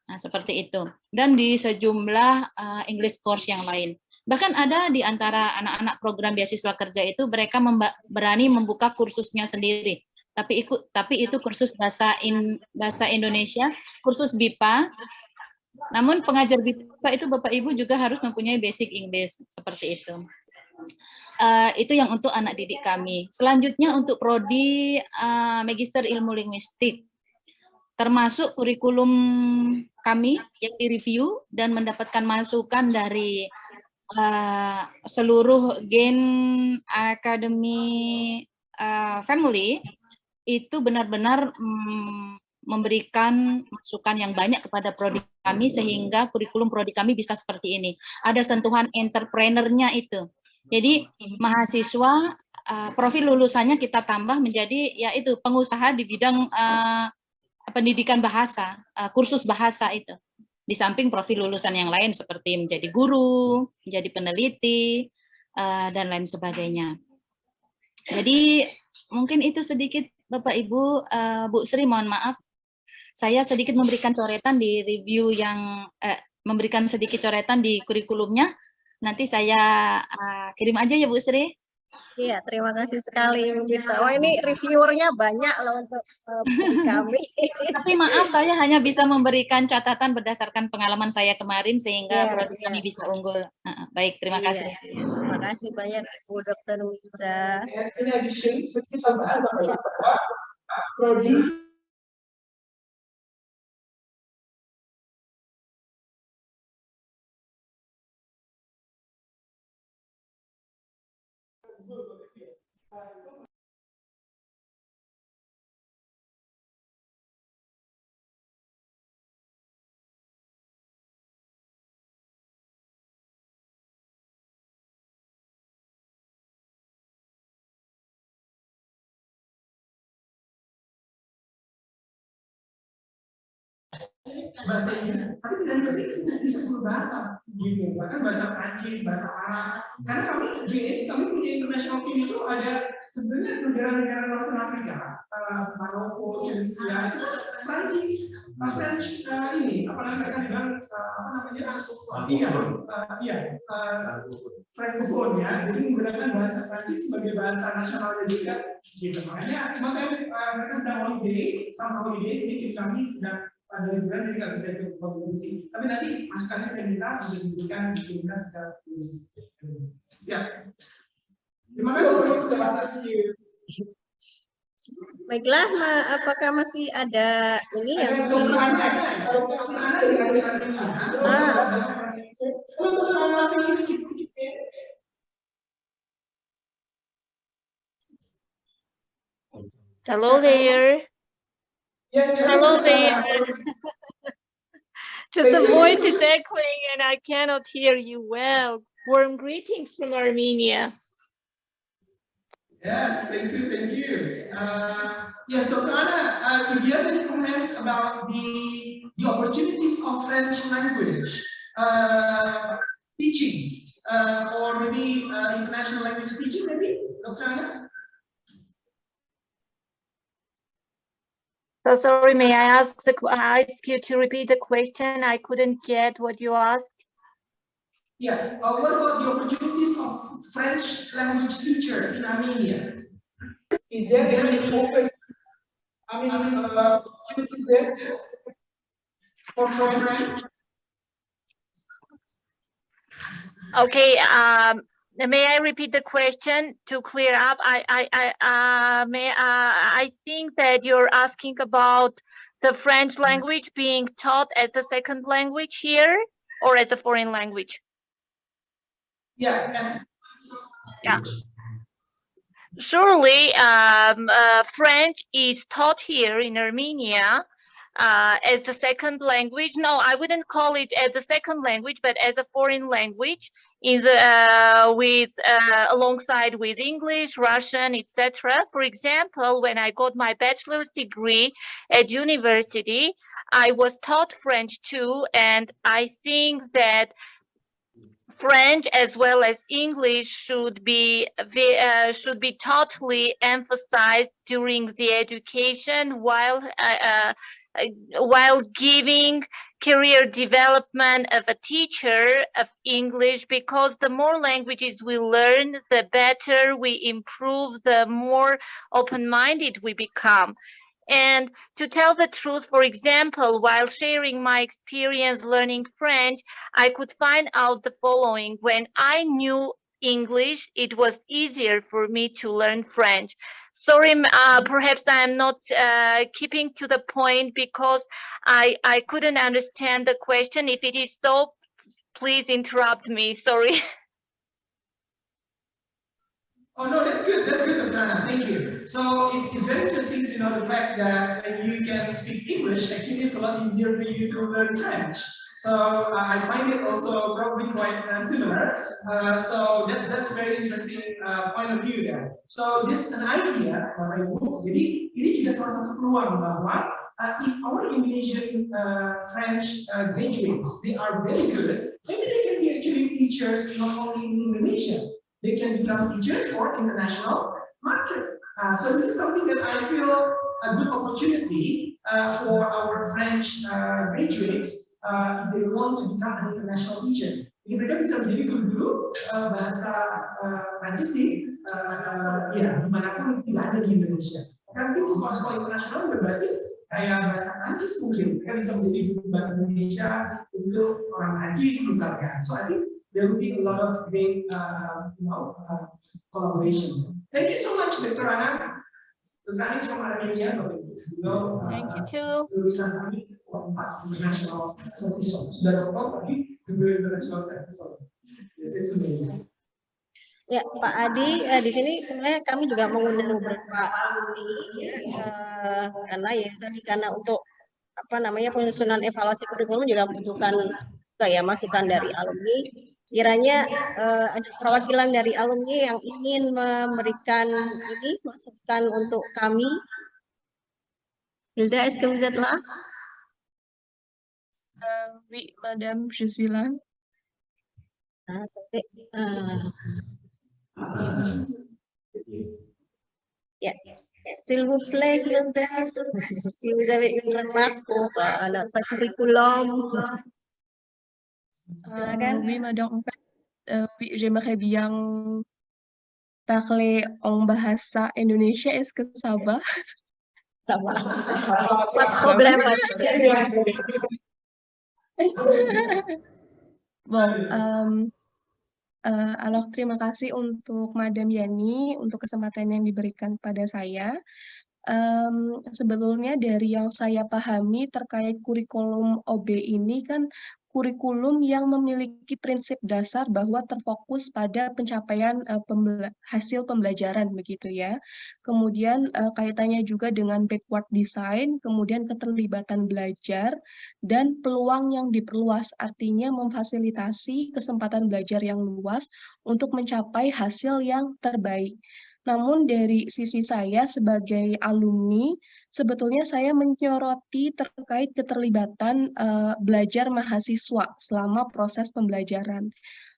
Nah, seperti itu. Dan di sejumlah English course yang lain. Bahkan ada di antara anak-anak program beasiswa kerja itu mereka berani membuka kursusnya sendiri. Tapi itu kursus bahasa Indonesia, kursus BIPA. Namun pengajar BIPA itu Bapak Ibu juga harus mempunyai basic English seperti itu. Itu yang untuk anak didik kami. Selanjutnya untuk prodi Magister Ilmu Linguistik, termasuk kurikulum kami yang direview dan mendapatkan masukan dari seluruh Gen Academy Family, itu benar-benar memberikan masukan yang banyak kepada prodi kami sehingga kurikulum prodi kami bisa seperti ini. Ada sentuhan entrepreneurnya itu. Jadi mahasiswa profil lulusannya kita tambah menjadi yaitu pengusaha di bidang pendidikan bahasa, kursus bahasa itu. Di samping profil lulusan yang lain seperti menjadi guru, menjadi peneliti, dan lain sebagainya. Jadi mungkin itu sedikit Bapak Ibu, Bu Sri, mohon maaf. Saya sedikit memberikan coretan di review yang, memberikan sedikit coretan di kurikulumnya. Nanti saya kirim aja ya Bu Sri. Iya, terima kasih sekali bisa. Wah, ini reviewernya banyak loh untuk kami. Tapi maaf, saya hanya bisa memberikan catatan berdasarkan pengalaman saya kemarin sehingga prodi kami bisa unggul. Baik, terima kasih. Terima kasih banyak Bu Dr. Wiza. In addition, sedikit tambahan bahwa prodi bahasa Inggris, tapi tidak bahasa Inggris bisa seluruh bahasa, gitu. Bahkan bahasa Prancis, bahasa Arab. Karena kami punya international team itu ada sebenarnya negara-negara Northern Africa, Maroko, Indonesia, itu Prancis, French ini apa namanya bilang Francophone ya, jadi menggunakan bahasa Prancis sebagai bahasa nasionalnya juga, gitu. Makanya cuma mereka sedang holiday, sama holiday sedikit kami sedang pada liburan jadi nggak bisa ikut kontribusi. Tapi nanti masukannya saya minta untuk dikirimkan secara tulis. Siap. Terima kasih. Baiklah, apakah masih ada ini yang Hello there. Yes, hello there. Just the voice is echoing and I cannot hear you well. Warm greetings from Armenia. Yes, thank you, thank you. Yes, Dr. Anna, if you have any comments about the opportunities of French language teaching, or maybe international language teaching, maybe, Dr. Anna? So sorry, may I ask you to repeat the question? I couldn't get what you asked. Yeah, what about the opportunities of French language teacher in Armenia? Is there any open, opportunities there for French? Okay, may I repeat the question to clear up? I think that you're asking about the French language being taught as the second language here or as a foreign language? Yeah. Yeah. Surely, French is taught here in Armenia as the second language. No, I wouldn't call it as the second language, but as a foreign language in the alongside with English, Russian, etc. For example, when I got my bachelor's degree at university, I was taught French too, and I think that French as well as English should be totally emphasized during the education, while while giving career development of a teacher of English, because the more languages we learn, the better we improve, the more open-minded we become. And to tell the truth, for example, while sharing my experience learning French, I could find out the following. When I knew English, it was easier for me to learn French. Sorry, perhaps I'm not keeping to the point because I couldn't understand the question. If it is so, please interrupt me. Sorry. Oh no, that's good. That's good, Dr. Anna. Thank you. So it's very interesting to know the fact that when you can speak English, actually it's a lot easier for you to learn French. So I find it also probably quite similar. So that's very interesting point of view there. So just an idea, Bapak Ibu. Jadi ini juga salah satu peluang bahwa if our Indonesian French graduates, they are very good, maybe they can be actually teachers not only in Indonesia. They can become teachers for international market. So this is something that I feel a good opportunity for our French graduates if they want to become an international teacher. Jadi mereka bisa menjadi guru-guru bahasa Prancis di dimanapun tidak ada di Indonesia. Karena mungkin sekolah-sekolah internasional berbasis kayak bahasa Prancis mungkin mereka bisa menjadi guru bahasa Indonesia untuk orang Prancis misalkan. So I think there will be a lot of great, collaboration. Thank you so much, Dr. Anna. Dr. Anna is from Armenia, but thank you too. Lulusan kami international service. Sudah doktor tapi juga international service. Yes, it's amazing. Ya, Pak Adi, di sini sebenarnya kami juga mengundang beberapa alumni, karena ya tadi karena untuk penyusunan evaluasi kurikulum juga membutuhkan masukan dari alumni. Kiranya ada perwakilan dari alumni yang ingin memberikan masukan untuk kami. Hilda, est-ce que vous êtes là? Oui, madame, je suis là. Ya, s'il vous plaît, Hilda, si vous avez une remarque pour notre curriculum. Oui, madame, en fait, oui, j'aimerais bien parler en bahasa Indonesia. Est-ce que ça va? Ça va. Pas de problème. Bon, alors terima kasih untuk Madam Yani untuk kesempatan yang diberikan pada saya. Sebetulnya dari yang saya pahami terkait kurikulum OB ini kan kurikulum yang memiliki prinsip dasar bahwa terfokus pada pencapaian hasil pembelajaran begitu ya. Kemudian kaitannya juga dengan backward design, kemudian keterlibatan belajar dan peluang yang diperluas, artinya memfasilitasi kesempatan belajar yang luas untuk mencapai hasil yang terbaik. Namun dari sisi saya sebagai alumni, sebetulnya saya menyoroti terkait keterlibatan belajar mahasiswa selama proses pembelajaran.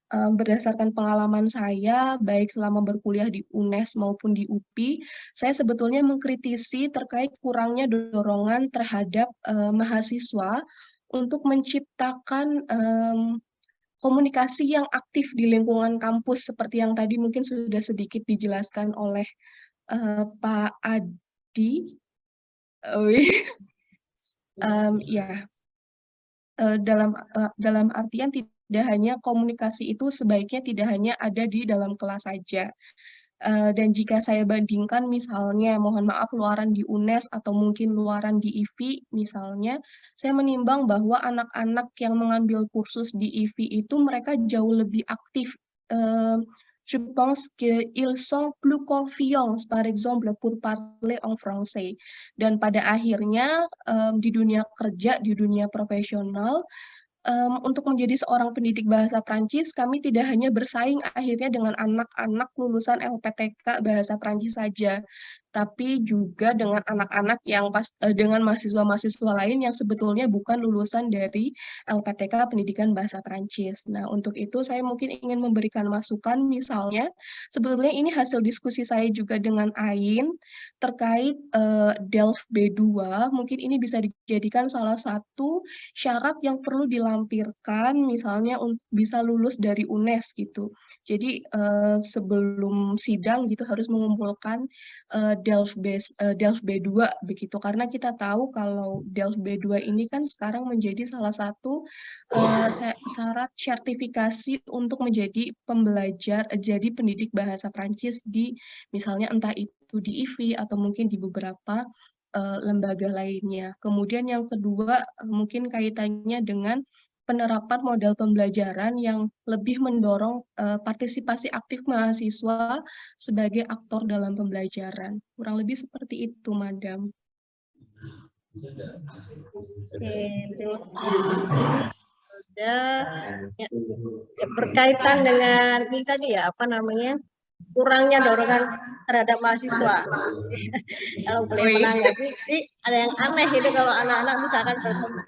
Berdasarkan pengalaman saya, baik selama berkuliah di UNES maupun di UPI, saya sebetulnya mengkritisi terkait kurangnya dorongan terhadap mahasiswa untuk menciptakan komunikasi yang aktif di lingkungan kampus seperti yang tadi mungkin sudah sedikit dijelaskan oleh Pak Adi. Dalam artian tidak hanya komunikasi itu sebaiknya tidak hanya ada di dalam kelas saja. Dan jika saya bandingkan misalnya, mohon maaf, luaran di UNES atau mungkin luaran di IFI misalnya, saya menimbang bahwa anak-anak yang mengambil kursus di IFI itu mereka jauh lebih aktif. Je pense qu'ils sont plus confiants, par exemple, pour parler en français. Dan pada akhirnya di dunia kerja, di dunia profesional, untuk menjadi seorang pendidik bahasa Prancis, kami tidak hanya bersaing akhirnya dengan anak-anak lulusan LPTK bahasa Prancis saja, tapi juga dengan anak-anak yang dengan mahasiswa-mahasiswa lain yang sebetulnya bukan lulusan dari LPTK Pendidikan Bahasa Prancis. Nah, untuk itu saya mungkin ingin memberikan masukan, misalnya sebetulnya ini hasil diskusi saya juga dengan Ain terkait DELF B2, mungkin ini bisa dijadikan salah satu syarat yang perlu dilampirkan, misalnya bisa lulus dari UNES gitu. Jadi sebelum sidang gitu harus mengumpulkan DELF B2 begitu, karena kita tahu kalau DELF B2 ini kan sekarang menjadi salah satu syarat sertifikasi untuk menjadi pembelajar, jadi pendidik bahasa Prancis di misalnya entah itu di IFI atau mungkin di beberapa lembaga lainnya. Kemudian yang kedua mungkin kaitannya dengan penerapan model pembelajaran yang lebih mendorong partisipasi aktif mahasiswa sebagai aktor dalam pembelajaran. Kurang lebih seperti itu, Madam. Oke, terima kasih. Ya, berkaitan dengan ini tadi ya, apa namanya, kurangnya dorongan terhadap mahasiswa. Kalau boleh menanggapi, ini ada yang aneh gitu kalau anak-anak misalkan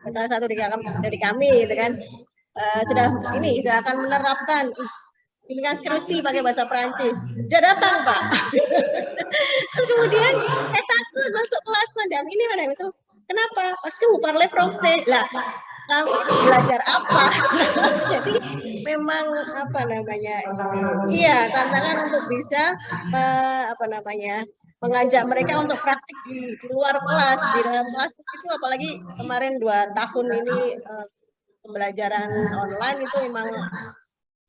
salah satu dari kami gitu kan, sudah akan menerapkan bimbingan skripsi pakai bahasa Prancis. Sudah datang, Pak. Terus kemudian takut masuk kelas, Madam. Ini Madam itu. Kenapa? Parce que vous parlez français. Lah, kamu belajar apa? Jadi memang apa namanya? Iya, tantangan untuk bisa mengajak mereka untuk praktik di luar kelas, di dalam kelas itu apalagi kemarin 2 tahun ini pembelajaran online itu memang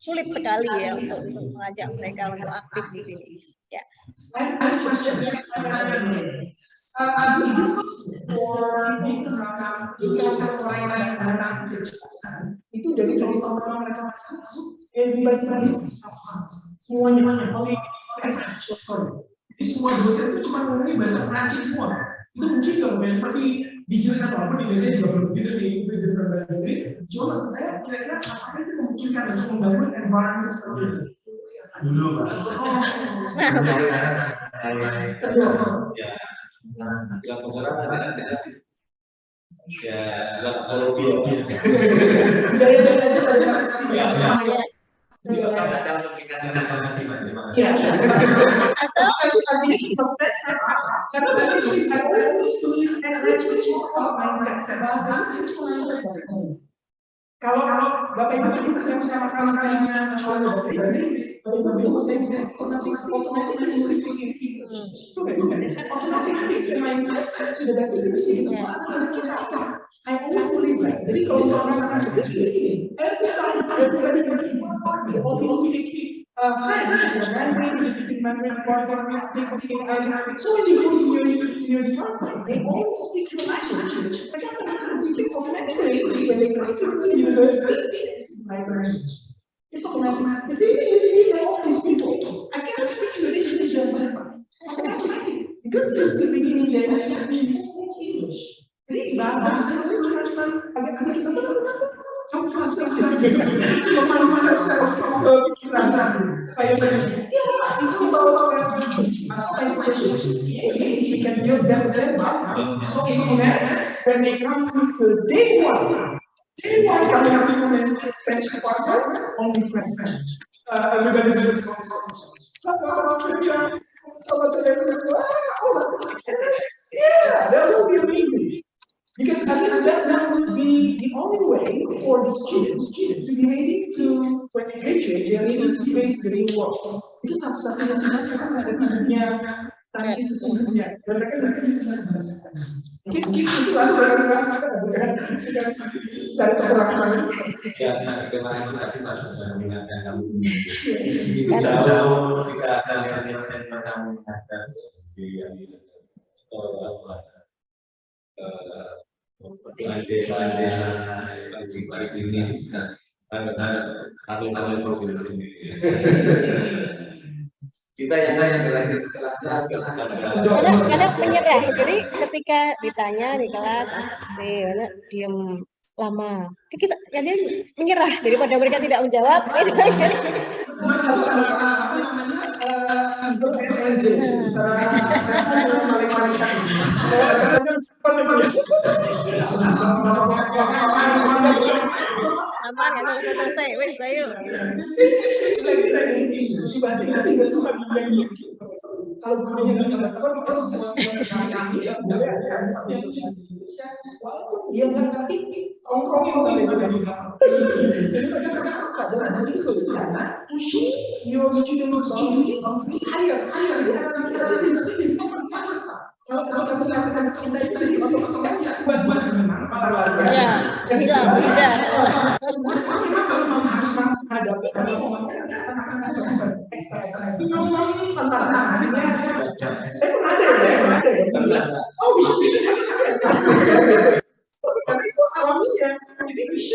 sulit sekali ya untuk mengajak mereka untuk aktif di sini. Ya. Itu dari tahun mereka masuk, everybody semuanya jadi semua dosen itu cuma ngomongin bahasa Prancis semua. Itu mungkin kalau seperti di jurusan apapun di Indonesia juga belum begitu sih, itu jurusan bahasa Inggris. Cuma maksud saya kira-kira apakah itu memungkinkan untuk membangun environment seperti itu? Dulu, Pak. Yang pengarang ada ya kalau biologi kalau Bapak Ibu itu saya pertama kalinya mencoba bahasa Inggris, saya bisa otomatis menulis skripsi. Otomatis mindset sudah bahasa Inggris. I always believe that. Jadi kalau misalnya saya begini, everybody gets important. All these speak Mandarin, so when you go to your department, they all speak your language. Automatically, when they come to the university, it's automatic. The thing is, all these people, I cannot speak English in German. Automatic, because this is the beginning. They speak English. Jadi bahasa itu cuma agak sedikit kamu masih cuma we can build that again. So in UNES, when they come since the day one coming up to UNES French department, only French. Everybody says yeah, that will be amazing. Because I think that would be the only way for the students to be able to, when they graduate, they are able to face the real world. Itu satu-satunya cara mereka menghadapinya Prancis sesungguhnya. Dan mereka mungkin itu langsung dari kekurangan. Ya, terima kasih Mas sudah mengingatkan kami. Itu jauh kita saya kamu ada di pasti ini kita yang jelasin setelah kadang menyerah. Jadi ketika ditanya di kelas diam lama, kita kadang menyerah daripada mereka tidak menjawab. Sabar ya, selesai. Wes, ayo. Kalau gurunya nggak sabar-sabar, maka semua kami ya, boleh ada sama-sama yang di Indonesia, walaupun dia nggak ngerti, tongkrongnya sampai jadi mereka terpaksa dalam situ karena pushing your students higher. Kalau kamu katakan kita itu dari otot-ototnya, buat memang para warga. Ya, hilang, tidak. Memang harus menghadapi ekstra. Tantangannya, ada ya. Oh, bisa. Karena itu alaminya. Jadi bisa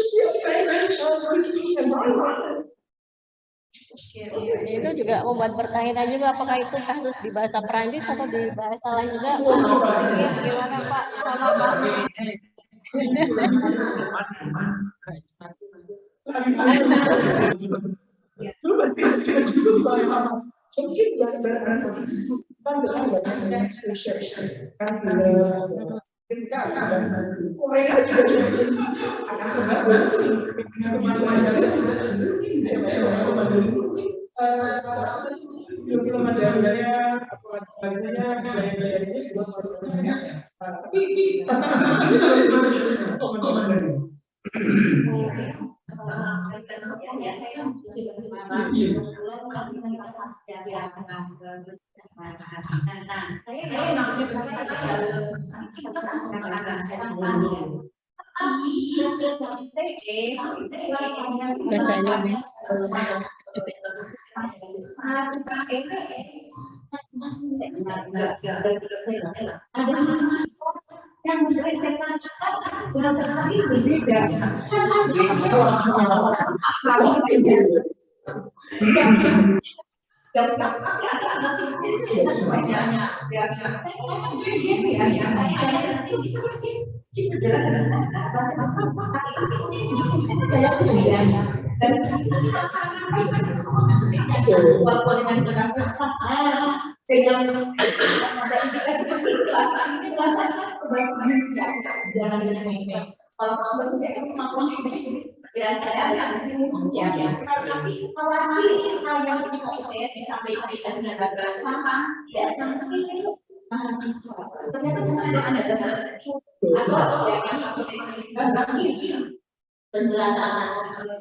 Itu juga membuat bertanya-tanya juga apakah itu kasus di bahasa Perancis atau di bahasa lain juga. Gimana Pak? Sama Pak? Mungkin dari exposure kan ketika akan Korea juga akan film ada Bahasa Indonesia. Yang dipresentasikan bahasa kami berbeda. Penjelasan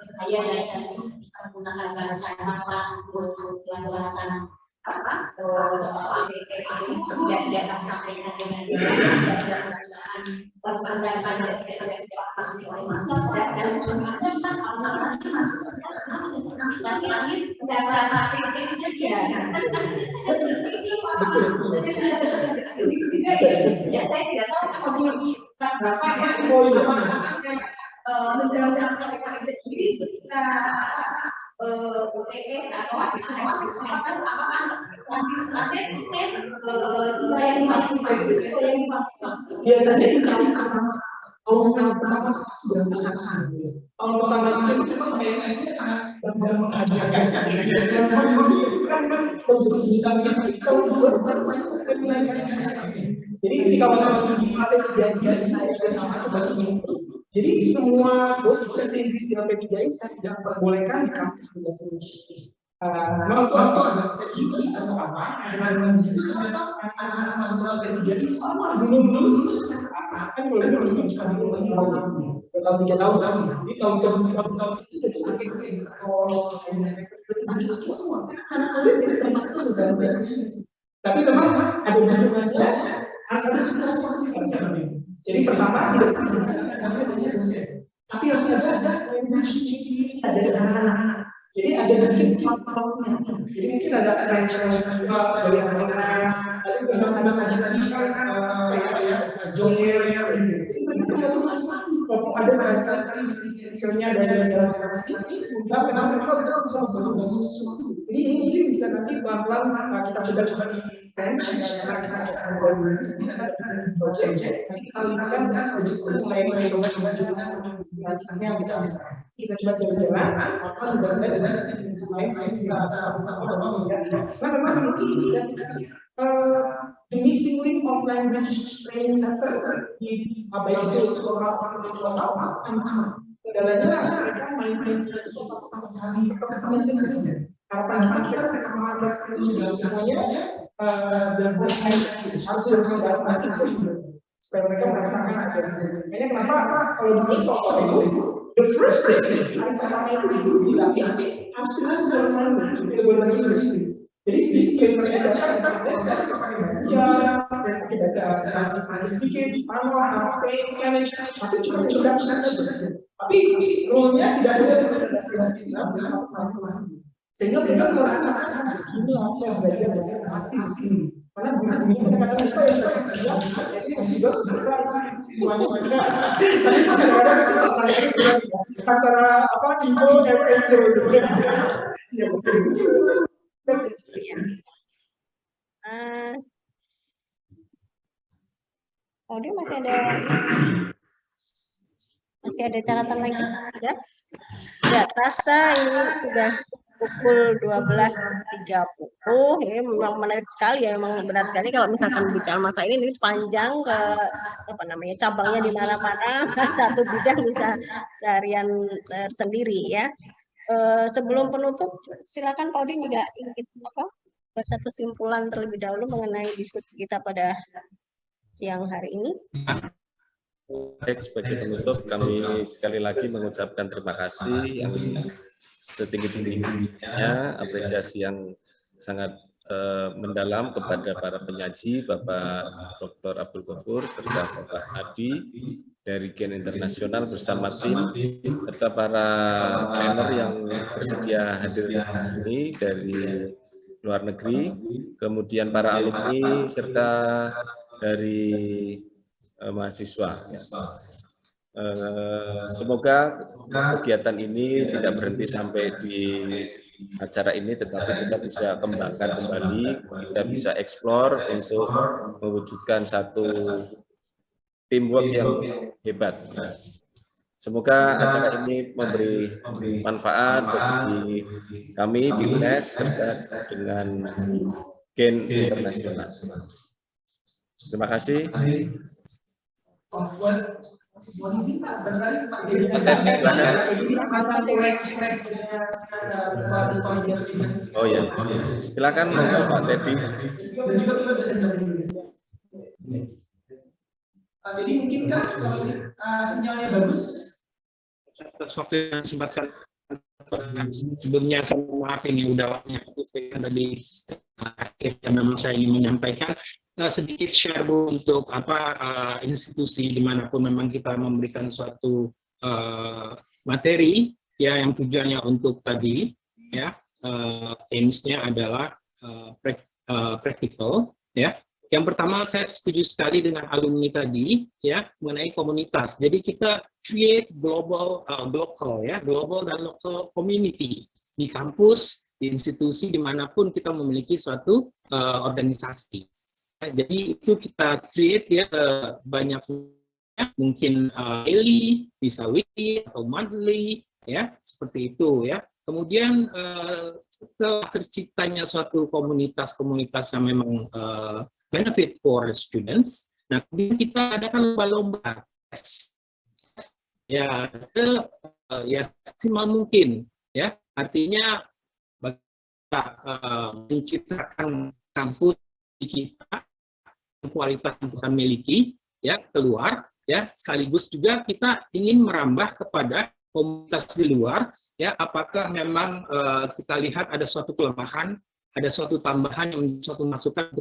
saya dan menggunakan bahasa apa untuk selasa-selasa apa soal yang akan sampaikan dengan pas-pasan pada menjelaskan aspek sendiri ketika UTS atau habis semester apakah biasanya kita tahun pertama sudah mengatakan tahun pertama itu PNS-nya sangat mengajarkan jadi ketika waktu dilatih kejadian saya sama seperti itu. Jadi semua bos Inggris di LP3I saya tidak perbolehkan di kampus bahasa Indonesia. Memang itu ada sesi atau apa? Dengan itu anak-anak mahasiswa LP3I semua belum kan boleh tahun 3 tahun kan? Jadi tahun itu dipakai semua. Anak boleh tidak terpaksa bahasa Inggris. Tapi memang ada hubungannya harus ada substansi. Jadi pertama tidak tapi harus ada ada anak-anak. Jadi ada mungkin platformnya. Jadi mungkin ada franchise juga dari anak-anak. Tapi kadang-kadang ada tadi jongler gitu. Jadi begitu masing-masing. walaupun ada sekali-sekali pikirnya dari negara masing-masing, dan memang mereka udah bisa bagus. Jadi ini mungkin bisa nanti pelan-pelan kita coba-coba di French, karena kita akan project, nanti kita lihatkan kan justru mulai coba-coba juga Prancisnya bisa kita coba jalan-jalan, apa mudah-mudahan dengan lain bisa sama-sama melihat. Nah memang ini the missing link of language training center di baik itu lokal sama-sama. Kendalanya mereka mindset itu masing-masing. Harapan kita mereka menganggap sudah semuanya dan harus sudah bahasa asing supaya mereka merasakan ada. Makanya kenapa kalau di software itu the first thing hari pertama itu bilang harus belajar bahasa Inggris. Jadi sedikit mereka datang saya pakai bahasa India, saya pakai bahasa Prancis sedikit, Spanyol, Spain, Spanish, tapi cuma introduction saja. Tapi rule-nya tidak boleh bahasa asing dalam satu kelas. Sehingga mereka merasakan gini saya belajar bahasa asing. Karena guru-gurunya kadang-kadang kita yang jadi sudah semuanya mereka. Tapi kadang-kadang antara apa info ya dia masih ada catatan lagi ya? Ya, terasa ini sudah pukul 12.30 ya, memang menarik sekali ya, memang benar sekali kalau misalkan bicara masa ini panjang ke apa namanya cabangnya di mana-mana, satu bidang bisa harian tersendiri ya. Sebelum penutup silakan Pak Udin juga ingin buat satu kesimpulan terlebih dahulu mengenai diskusi kita pada siang hari ini. Baik, sebagai penutup kami sekali lagi mengucapkan terima kasih yang setinggi-tingginya, apresiasi yang sangat mendalam kepada para penyaji, Bapak Dr. Abdul Ghafur serta Bapak Adi dari Gen Internasional bersama tim, serta para trainer yang bersedia hadir di sini dari luar negeri, kemudian para alumni serta dari mahasiswa. Semoga kegiatan ini tidak berhenti sampai di acara ini, tetapi kita bisa kembangkan kembali, kita bisa eksplor untuk mewujudkan satu teamwork yang hebat. Semoga acara ini memberi manfaat bagi kami di UNES serta dengan Gen Internasional. Terima kasih. Oh ya, silakan Pak Teddy. Jadi mungkinkah sinyalnya bagus? Atas waktu yang kesempatan sebelumnya saya maaf ini udah waktunya tadi akhirnya memang saya ingin menyampaikan sedikit share Bu untuk institusi dimanapun memang kita memberikan suatu materi ya yang tujuannya untuk tadi ya aims-nya adalah practical ya. Yang pertama saya setuju sekali dengan alumni tadi ya mengenai komunitas. Jadi kita create global dan local community di kampus, di institusi dimanapun kita memiliki suatu organisasi. Jadi itu kita create ya banyak mungkin daily, bisa weekly atau monthly ya seperti itu ya. Kemudian setelah terciptanya suatu komunitas yang memang benefit for students. Nah, kemudian kita adakan lomba-lomba ya semaksimal mungkin ya. Artinya kita menciptakan kampus kita kualitas yang kita miliki ya keluar ya, sekaligus juga kita ingin merambah kepada komunitas di luar ya, apakah memang kita lihat ada suatu kelemahan, ada suatu tambahan yang suatu masukan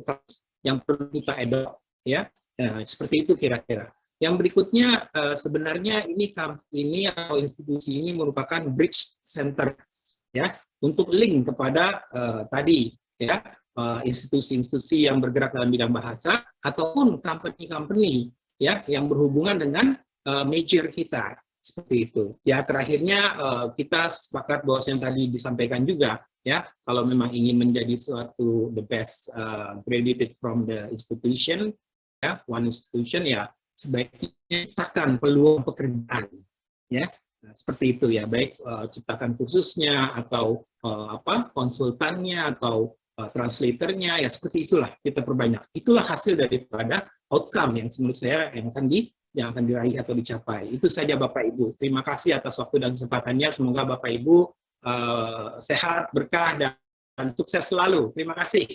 yang perlu kita adopt ya. Nah, seperti itu kira-kira. Yang berikutnya sebenarnya ini atau institusi ini merupakan bridge center ya untuk link kepada tadi ya institusi-institusi yang bergerak dalam bidang bahasa ataupun company-company ya yang berhubungan dengan major kita. Seperti itu. Ya, terakhirnya kita sepakat bahwa yang tadi disampaikan juga, ya, kalau memang ingin menjadi suatu the best graduated from the institution, ya, one institution, ya, sebaiknya ciptakan peluang pekerjaan, ya. Nah, seperti itu ya, baik ciptakan kursusnya atau konsultannya atau translatornya, ya seperti itulah kita perbanyak. Itulah hasil daripada outcome yang menurut saya yang akan diraih atau dicapai. Itu saja Bapak Ibu. Terima kasih atas waktu dan kesempatannya. Semoga Bapak Ibu sehat, berkah, dan sukses selalu. Terima kasih.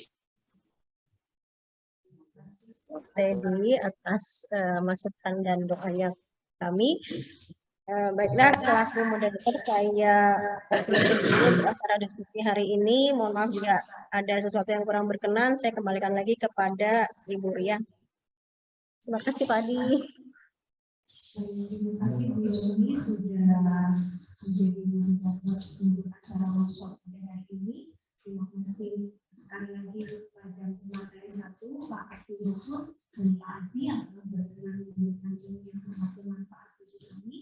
Teddy atas masukan dan doanya kami. Baiklah, selaku moderator saya tutup acara diskusi hari ini. Mohon maaf jika ada sesuatu yang kurang berkenan. Saya kembalikan lagi kepada Ibu Ria. Terima kasih Pak Adi. Terima kasih Bu Yoni sudah menjadi moderator untuk acara workshop pada hari ini. Terima kasih sekali lagi kepada pemateri 1, Pak Abdul Ghafur dan Pak Adi yang telah berkenan memberikan ilmu yang sangat bermanfaat bagi kami.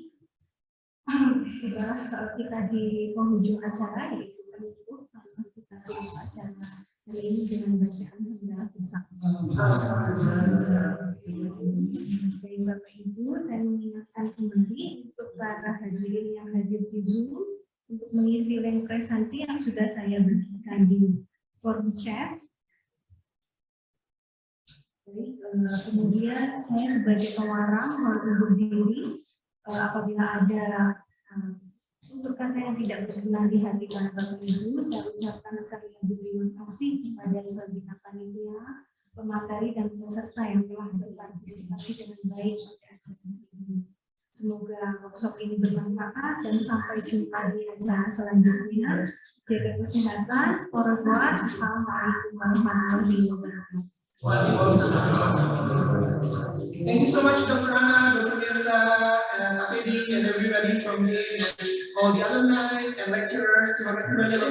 Sudah kita di penghujung acara, yaitu penutup, kita tutup acara hari ini dengan bacaan hendak bersama. Baik Bapak Ibu, saya mengingatkan kembali untuk para hadirin yang hadir di Zoom untuk mengisi link presensi yang sudah saya bagikan di form chat. Baik, kemudian saya sebagai pewarang mohon undur diri. Apabila ada untuk kata yang tidak berkenan di hati para Bapak Ibu, saya ucapkan sekali lagi terima kasih kepada segenap panitia, pemateri dan peserta yang telah berpartisipasi dengan baik pada acara ini. Semoga workshop ini bermanfaat dan sampai jumpa di acara selanjutnya. Jaga kesehatan. Au revoir. Assalamualaikum warahmatullahi wabarakatuh. Thank you so much, Dr. Anna, Dr. Mirsa, and Teddy, and everybody from me, and all the alumni and lecturers. Terima kasih banyak.